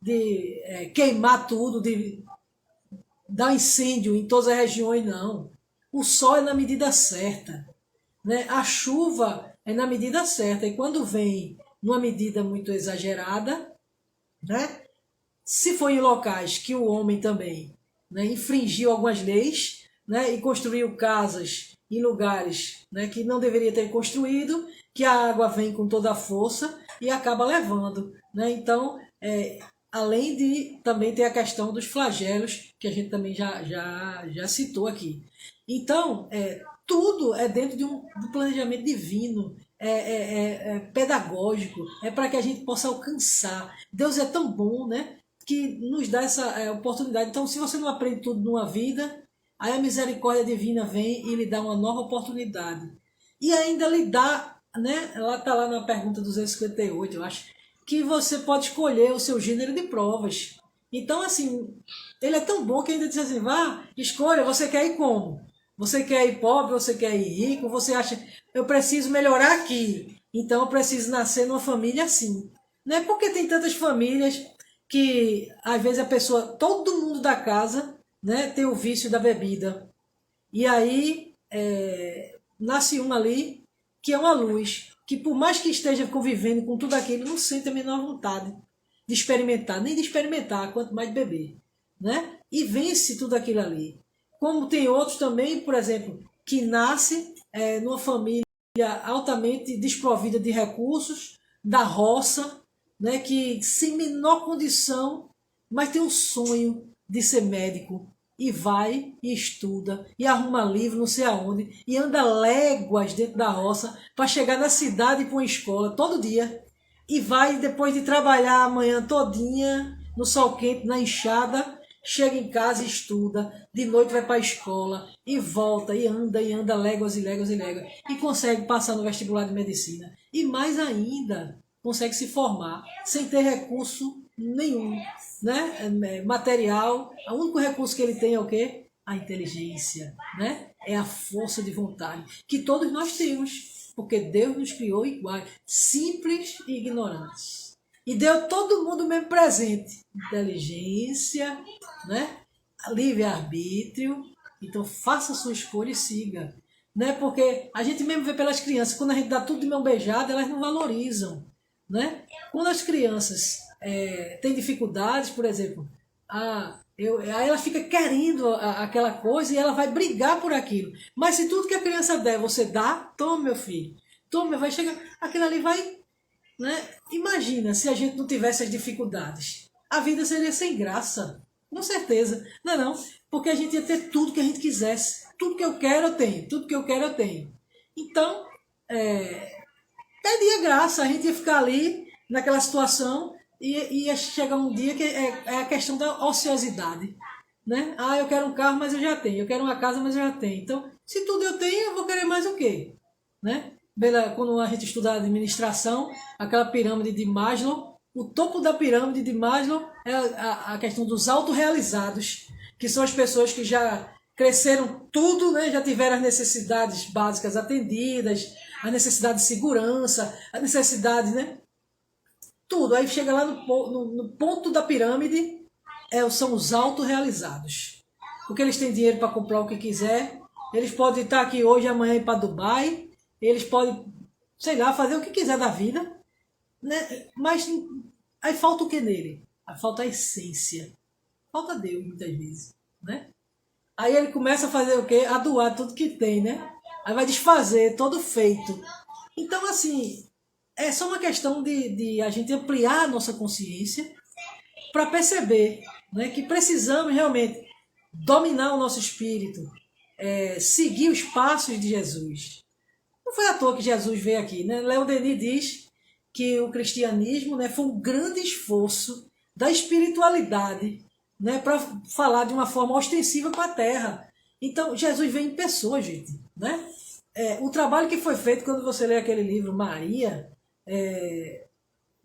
de queimar tudo, de dar incêndio em todas as regiões, não. O sol é na medida certa. Né? A chuva é na medida certa. E quando vem numa medida muito exagerada, né? Se for em locais que o homem também, né, infringiu algumas leis, né, e construiu casas em lugares, né, que não deveria ter construído, que a água vem com toda a força e acaba levando. Né? Então, além de também ter a questão dos flagelos, que a gente também já citou aqui. Então, tudo é dentro do planejamento divino, pedagógico, para que a gente possa alcançar. Deus é tão bom, né, que nos dá essa oportunidade. Então, se você não aprende tudo numa vida, aí a misericórdia divina vem e lhe dá uma nova oportunidade. E ainda lhe dá, né, ela está lá na pergunta 258, eu acho, que você pode escolher o seu gênero de provas. Então, assim, ele é tão bom que ainda diz assim, vá, escolha, você quer ir como? Você quer ir pobre, você quer ir rico, você acha, eu preciso melhorar aqui, então eu preciso nascer numa família assim. Não é porque tem tantas famílias que, às vezes, a pessoa, todo mundo da casa, né, tem o vício da bebida. E aí, nasce um ali que é uma luz, que por mais que esteja convivendo com tudo aquilo, não sente a menor vontade de experimentar, nem de experimentar, quanto mais de beber, né? E vence tudo aquilo ali. Como tem outros também, por exemplo, que nasce numa família altamente desprovida de recursos, da roça, né? Que sem menor condição, mas tem um sonho de ser médico, e vai e estuda e arruma livro não sei aonde e anda léguas dentro da roça para chegar na cidade e para uma escola todo dia e vai depois de trabalhar a manhã todinha, no sol quente, na enxada, chega em casa e estuda, de noite vai para a escola e volta e anda léguas e léguas e léguas e consegue passar no vestibular de medicina. E mais ainda, consegue se formar sem ter recurso nenhum, né? Material. O único recurso que ele tem é o quê? A inteligência, né? É a força de vontade que todos nós temos, porque Deus nos criou iguais, simples e ignorantes. E deu todo mundo o mesmo presente. Inteligência, né? Livre-arbítrio. Então faça a sua escolha e siga. Né? Porque a gente mesmo vê pelas crianças, quando a gente dá tudo de mão beijada, elas não valorizam. Né? Quando as crianças têm dificuldades, por exemplo, aí ela fica querendo aquela coisa e ela vai brigar por aquilo. Mas se tudo que a criança der, você dá, toma meu filho. Toma, vai chegar, aquilo ali vai... Né? Imagina se a gente não tivesse as dificuldades. A vida seria sem graça. Com certeza. Não é não? Porque a gente ia ter tudo que a gente quisesse. Tudo que eu quero, eu tenho. Tudo que eu quero, eu tenho. Então, perdia graça. A gente ia ficar ali, naquela situação, e ia chegar um dia que é a questão da ociosidade. Né? Ah, eu quero um carro, mas eu já tenho. Eu quero uma casa, mas eu já tenho. Então, se tudo eu tenho, eu vou querer mais o quê? Né? Quando a gente estuda administração, aquela pirâmide de Maslow, o topo da pirâmide de Maslow é a questão dos autorrealizados, que são as pessoas que já cresceram tudo, né? Já tiveram as necessidades básicas atendidas, a necessidade de segurança, a necessidade, né? Tudo. Aí chega lá no ponto da pirâmide, são os autorrealizados. Porque eles têm dinheiro para comprar o que quiser, eles podem estar aqui hoje, amanhã ir para Dubai, eles podem, sei lá, fazer o que quiser da vida, né? Mas aí falta o que nele? Aí falta a essência. Falta Deus, muitas vezes, né? Aí ele começa a fazer o quê? A doar tudo que tem, né? Aí vai desfazer todo feito. Então, assim, é só uma questão de a gente ampliar a nossa consciência para perceber, né, que precisamos realmente dominar o nosso espírito, seguir os passos de Jesus. Não foi à toa que Jesus veio aqui, né? Léo Denis diz que o cristianismo, né, foi um grande esforço da espiritualidade, né, para falar de uma forma ostensiva com a terra. Então, Jesus veio em pessoa, gente. Né? O trabalho que foi feito quando você lê aquele livro Maria,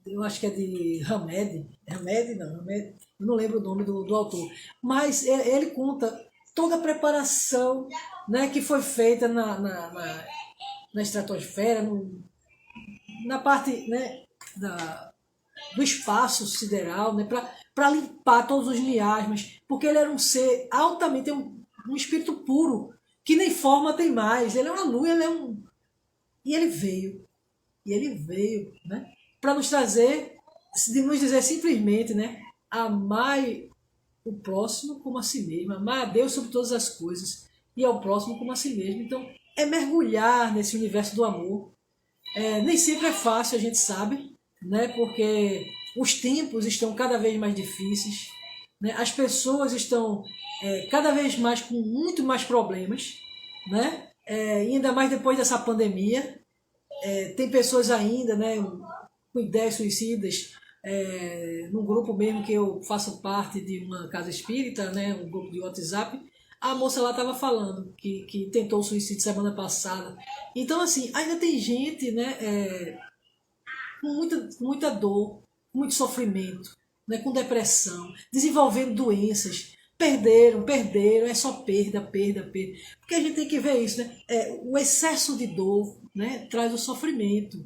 eu acho que é de Hamed, eu não lembro o nome do autor, mas ele conta toda a preparação, né, que foi feita na estratosfera, na parte, né, do espaço sideral, né, para limpar todos os miasmas, porque ele era um ser altamente, um espírito puro, que nem forma tem mais, ele é uma luz, e ele veio, né, para nos trazer, de nos dizer simplesmente, né, amai o próximo como a si mesmo, amar a Deus sobre todas as coisas e ao próximo como a si mesmo. Então, é mergulhar nesse universo do amor. Nem sempre é fácil, a gente sabe, né? Porque os tempos estão cada vez mais difíceis, né? As pessoas estão cada vez mais com muito mais problemas, né? E ainda mais depois dessa pandemia. Tem pessoas ainda, né, com ideias suicidas, num grupo mesmo que eu faço parte de uma casa espírita, né, um grupo de WhatsApp. A moça lá estava falando que tentou o suicídio semana passada. Então, assim, ainda tem gente, né, com muita dor, com muito sofrimento, né, com depressão, desenvolvendo doenças. Perderam, é só perda. Porque a gente tem que ver isso, né? O excesso de dor, né, traz o sofrimento.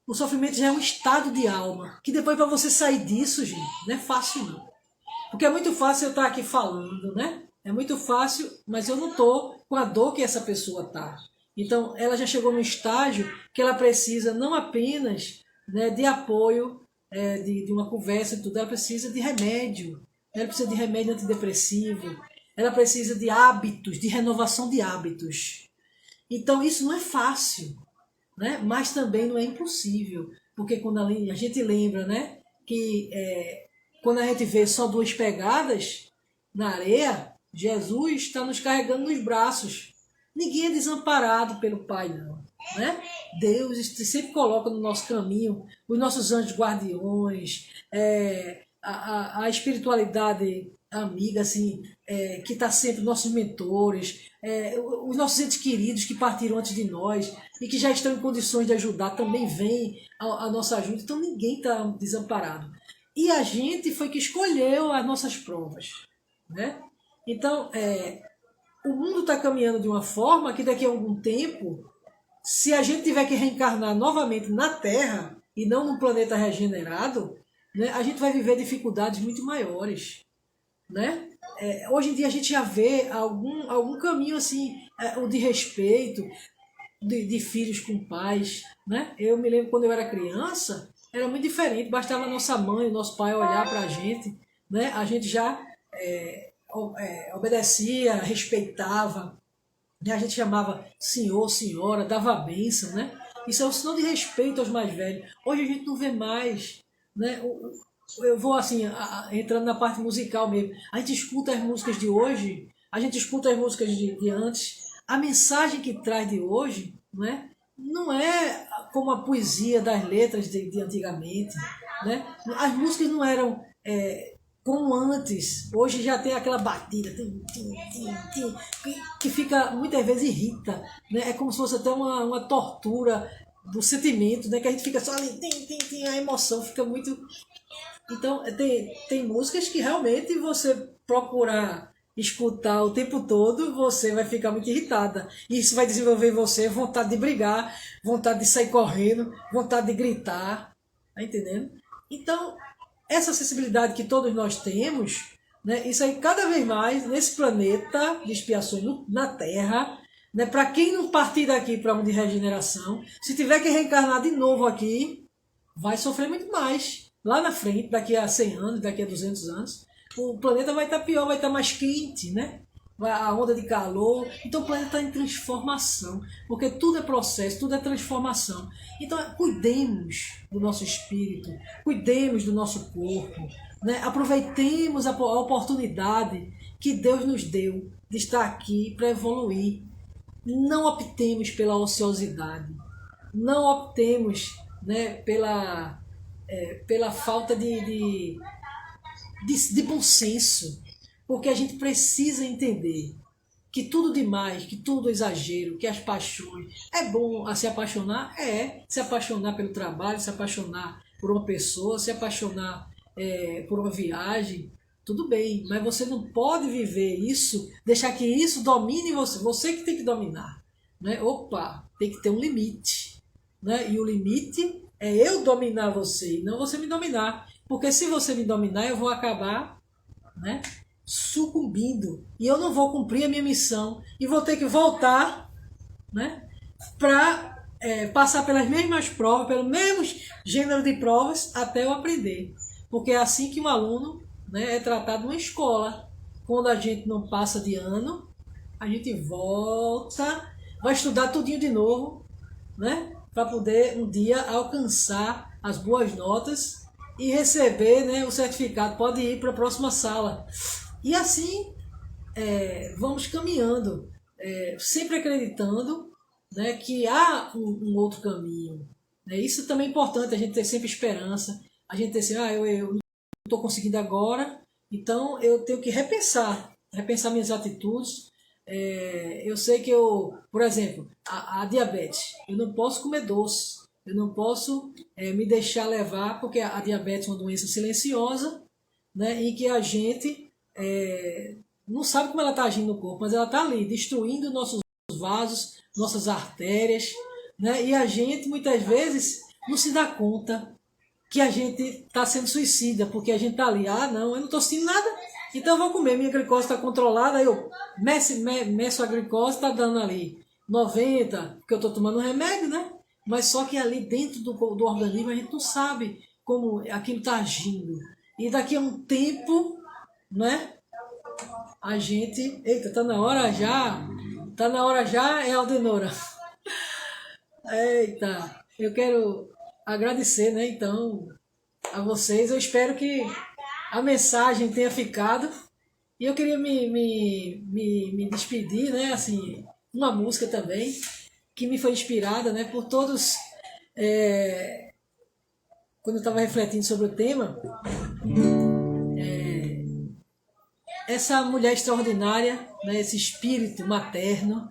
O sofrimento já é um estado de alma, que depois para você sair disso, gente, não é fácil não. Porque é muito fácil eu estar aqui falando, né? É muito fácil, mas eu não estou com a dor que essa pessoa está. Então, ela já chegou num estágio que ela precisa não apenas, né, de apoio, de uma conversa e tudo, ela precisa de remédio. Ela precisa de remédio antidepressivo. Ela precisa de hábitos, de renovação de hábitos. Então, isso não é fácil, né? Mas também não é impossível. Porque quando a gente lembra, né, que quando a gente vê só 2 pegadas na areia, Jesus está nos carregando nos braços. Ninguém é desamparado pelo Pai, não. Né? Deus sempre coloca no nosso caminho os nossos anjos guardiões, a espiritualidade amiga, assim, que está sempre nossos mentores, os nossos entes queridos que partiram antes de nós e que já estão em condições de ajudar, também vêm a nossa ajuda. Então ninguém está desamparado. E a gente foi que escolheu as nossas provas, né? Então, o mundo está caminhando de uma forma que daqui a algum tempo, se a gente tiver que reencarnar novamente na Terra e não num planeta regenerado, né, a gente vai viver dificuldades muito maiores, né? Hoje em dia a gente já vê algum caminho assim, o de respeito, de filhos com pais, né? Eu me lembro quando eu era criança, era muito diferente, bastava a nossa mãe, o nosso pai olhar para a gente, né? A gente já obedecia, respeitava, né? A gente chamava senhor, senhora, dava a bênção, né? Isso é um sinal de respeito aos mais velhos. Hoje a gente não vê mais, né? Eu vou assim, entrando na parte musical mesmo. A gente escuta as músicas de hoje, a gente escuta as músicas de antes. A mensagem que traz de hoje, né, não é como a poesia das letras de antigamente. Né? As músicas não eram como antes. Hoje já tem aquela batida que fica, muitas vezes irrita. Né? É como se fosse até uma tortura do sentimento, né? Que a gente fica só ali, a emoção fica muito. Então, tem músicas que realmente você procurar escutar o tempo todo, você vai ficar muito irritada. E isso vai desenvolver em você vontade de brigar, vontade de sair correndo, vontade de gritar. Tá entendendo? Então, essa sensibilidade que todos nós temos, né, isso aí cada vez mais, nesse planeta de expiações na Terra, né, para quem não partir daqui para um de regeneração, se tiver que reencarnar de novo aqui, vai sofrer muito mais. Lá na frente, daqui a 100 anos, daqui a 200 anos, o planeta vai estar pior, vai estar mais quente, né? A onda de calor. Então o planeta está em transformação, porque tudo é processo, tudo é transformação. Então cuidemos do nosso espírito, cuidemos do nosso corpo, né? Aproveitemos a oportunidade que Deus nos deu de estar aqui para evoluir. Não optemos pela ociosidade, não optemos, né, pela falta de bom senso, porque a gente precisa entender que tudo demais, que tudo exagero, que as paixões, é bom se apaixonar? Se apaixonar pelo trabalho, se apaixonar por uma pessoa, se apaixonar por uma viagem, tudo bem, mas você não pode viver isso, deixar que isso domine você que tem que dominar, né? Opa, tem que ter um limite, né? E o limite é eu dominar você, e não você me dominar. Porque se você me dominar, eu vou acabar, né, sucumbindo. E eu não vou cumprir a minha missão. E vou ter que voltar, né, para passar pelas mesmas provas, pelo mesmo gênero de provas, até eu aprender. Porque é assim que um aluno, né, é tratado numa escola. Quando a gente não passa de ano, a gente volta, vai estudar tudinho de novo, né? Para poder um dia alcançar as boas notas e receber, né, o certificado, pode ir para a próxima sala. E assim vamos caminhando, sempre acreditando, né, que há um outro caminho. Né? Isso também é importante, a gente ter sempre esperança, a gente ter assim, eu não estou conseguindo agora, então eu tenho que repensar minhas atitudes. Eu sei que por exemplo, a diabetes, eu não posso comer doce, eu não posso me deixar levar, porque a diabetes é uma doença silenciosa, né, em que a gente não sabe como ela está agindo no corpo, mas ela está ali, destruindo nossos vasos, nossas artérias, né, e a gente muitas vezes não se dá conta que a gente está sendo suicida, porque a gente está ali, não, eu não estou sentindo nada, então eu vou comer, minha glicose está controlada, aí eu meço a glicose, está dando ali 90, porque eu estou tomando remédio, né? Mas só que ali dentro do organismo a gente não sabe como aquilo está agindo. E daqui a um tempo, né? A gente... Eita, tá na hora já? Tá na hora já, Aldenora? Eita, eu quero agradecer, né, então, a vocês. Eu espero que a mensagem tenha ficado. E eu queria me despedir, né, assim, uma música também, que me foi inspirada, né, por todos, quando eu estava refletindo sobre o tema, essa mulher extraordinária, né, esse espírito materno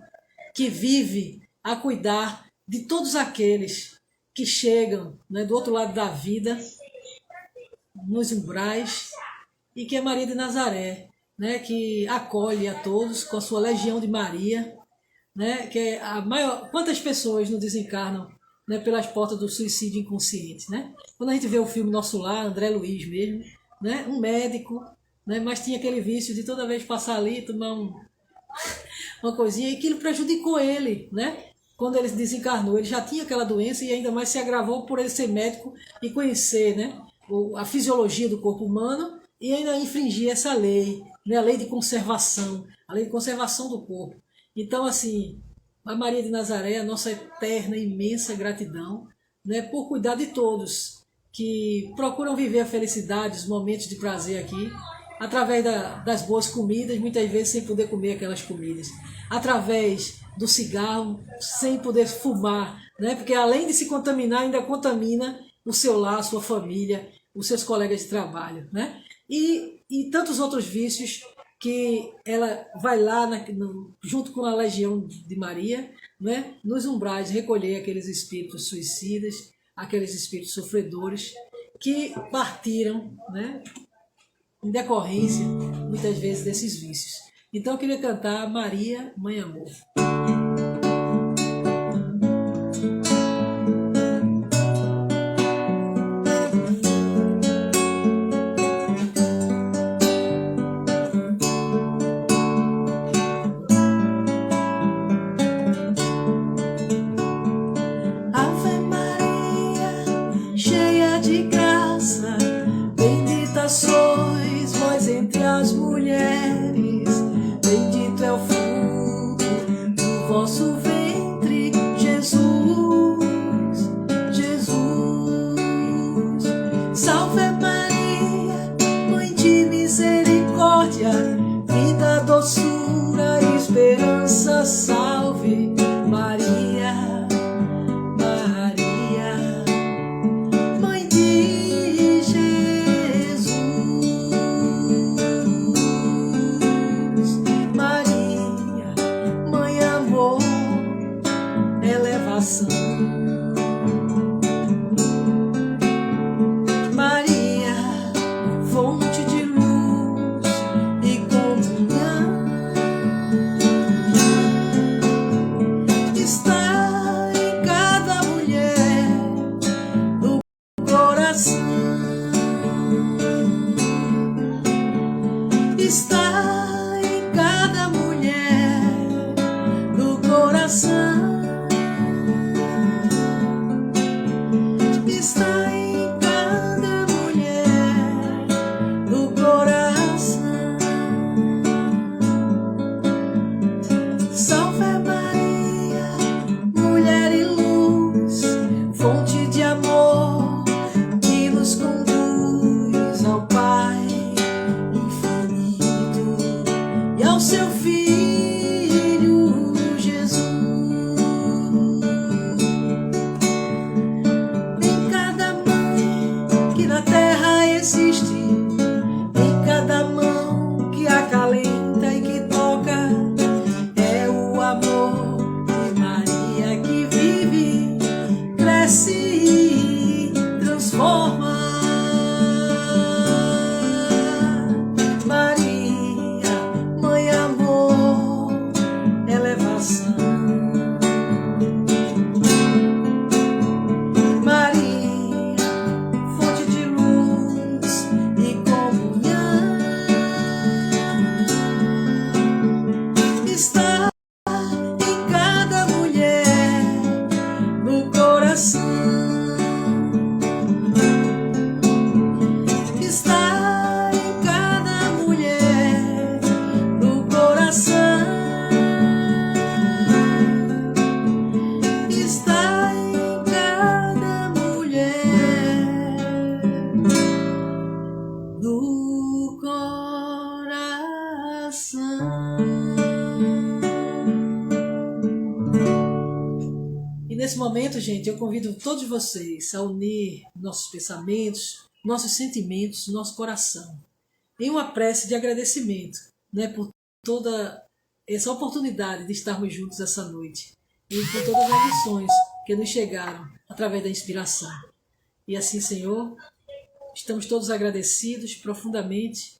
que vive a cuidar de todos aqueles que chegam, né, do outro lado da vida, nos umbrais, e que é Maria de Nazaré, né, que acolhe a todos com a sua Legião de Maria, né, que é a maior. Quantas pessoas não desencarnam, né, pelas portas do suicídio inconsciente, né? Quando a gente vê o filme Nosso Lar, André Luiz mesmo, né, um médico, né, mas tinha aquele vício de toda vez passar ali, tomar uma coisinha, e aquilo prejudicou ele, né? Quando ele desencarnou, ele já tinha aquela doença e ainda mais se agravou por ele ser médico e conhecer, né, a fisiologia do corpo humano e ainda infringir essa lei, né, a lei de conservação, a lei de conservação do corpo. Então, assim, a Maria de Nazaré, a nossa eterna, imensa gratidão, né, por cuidar de todos que procuram viver a felicidade, os momentos de prazer aqui, através das boas comidas, muitas vezes sem poder comer aquelas comidas, através do cigarro, sem poder fumar, né? Porque além de se contaminar, ainda contamina o seu lar, a sua família, os seus colegas de trabalho, né? E tantos outros vícios que ela vai lá, junto com a Legião de Maria, né? Nos umbrais, recolher aqueles espíritos suicidas, aqueles espíritos sofredores que partiram, né, em decorrência, muitas vezes, desses vícios. Então eu queria cantar Maria, Mãe Amor. Ave Maria, cheia de graça, bendita sois vós entre as mulheres, bendito é o fruto do vosso ventre, Jesus, Jesus. Salve Maria, mãe de misericórdia, vida, doçura, esperança, salve Maria. Mãe de Jesus, Maria, Mãe Amor, elevação. Maria, fonte de luz e comunhão, está em cada mulher no coração, está em cada mulher no coração, está em cada mulher no coração. Salve Maria, mulher e luz, fonte de amor que nos conduz ao Pai infinito e ao seu Filho Jesus. Em cada mãe que na terra existe, em cada mão que acalenta e que toca, é o amor de Maria que vive, cresce e transforma. Maria, Mãe Amor, elevação. Maria, fonte de luz e comunhão, está em cada mulher no coração, está em cada mulher no coração, está em cada mulher do coração. E nesse momento, gente, eu convido todos vocês a unir nossos pensamentos, nossos sentimentos, nosso coração, em uma prece de agradecimento né, por toda essa oportunidade de estarmos juntos essa noite e por todas as lições que nos chegaram através da inspiração. E assim, Senhor, estamos todos agradecidos profundamente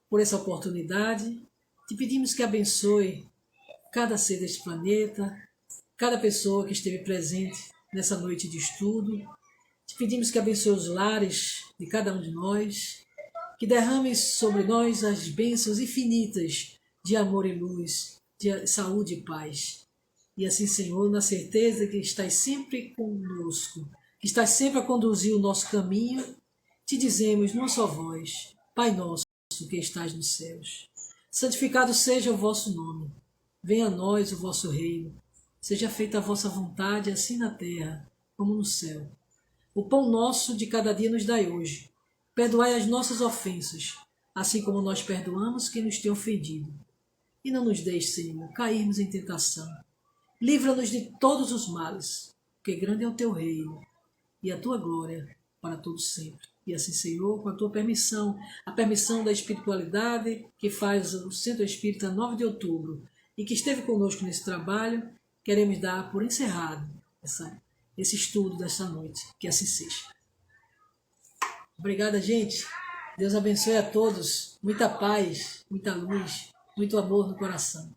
por essa oportunidade. Te pedimos que abençoe cada ser deste planeta, cada pessoa que esteve presente nessa noite de estudo. Te pedimos que abençoe os lares de cada um de nós, que derrame sobre nós as bênçãos infinitas de amor e luz, de saúde e paz. E assim, Senhor, na certeza que estás sempre conosco, que estás sempre a conduzir o nosso caminho, te dizemos numa só voz: Pai nosso que estás nos céus, santificado seja o vosso nome. Venha a nós o vosso reino. Seja feita a vossa vontade, assim na terra como no céu. O pão nosso de cada dia nos dai hoje. Perdoai as nossas ofensas, assim como nós perdoamos quem nos tem ofendido. E não nos deixe, Senhor, cairmos em tentação. Livra-nos de todos os males, porque grande é o teu reino e a tua glória para todos sempre. E assim, Senhor, com a tua permissão, a permissão da espiritualidade que faz o Centro Espírita 9 de outubro e que esteve conosco nesse trabalho, queremos dar por encerrado esse estudo dessa noite. Que assim seja. Obrigada, gente. Deus abençoe a todos. Muita paz, muita luz, muito amor no coração.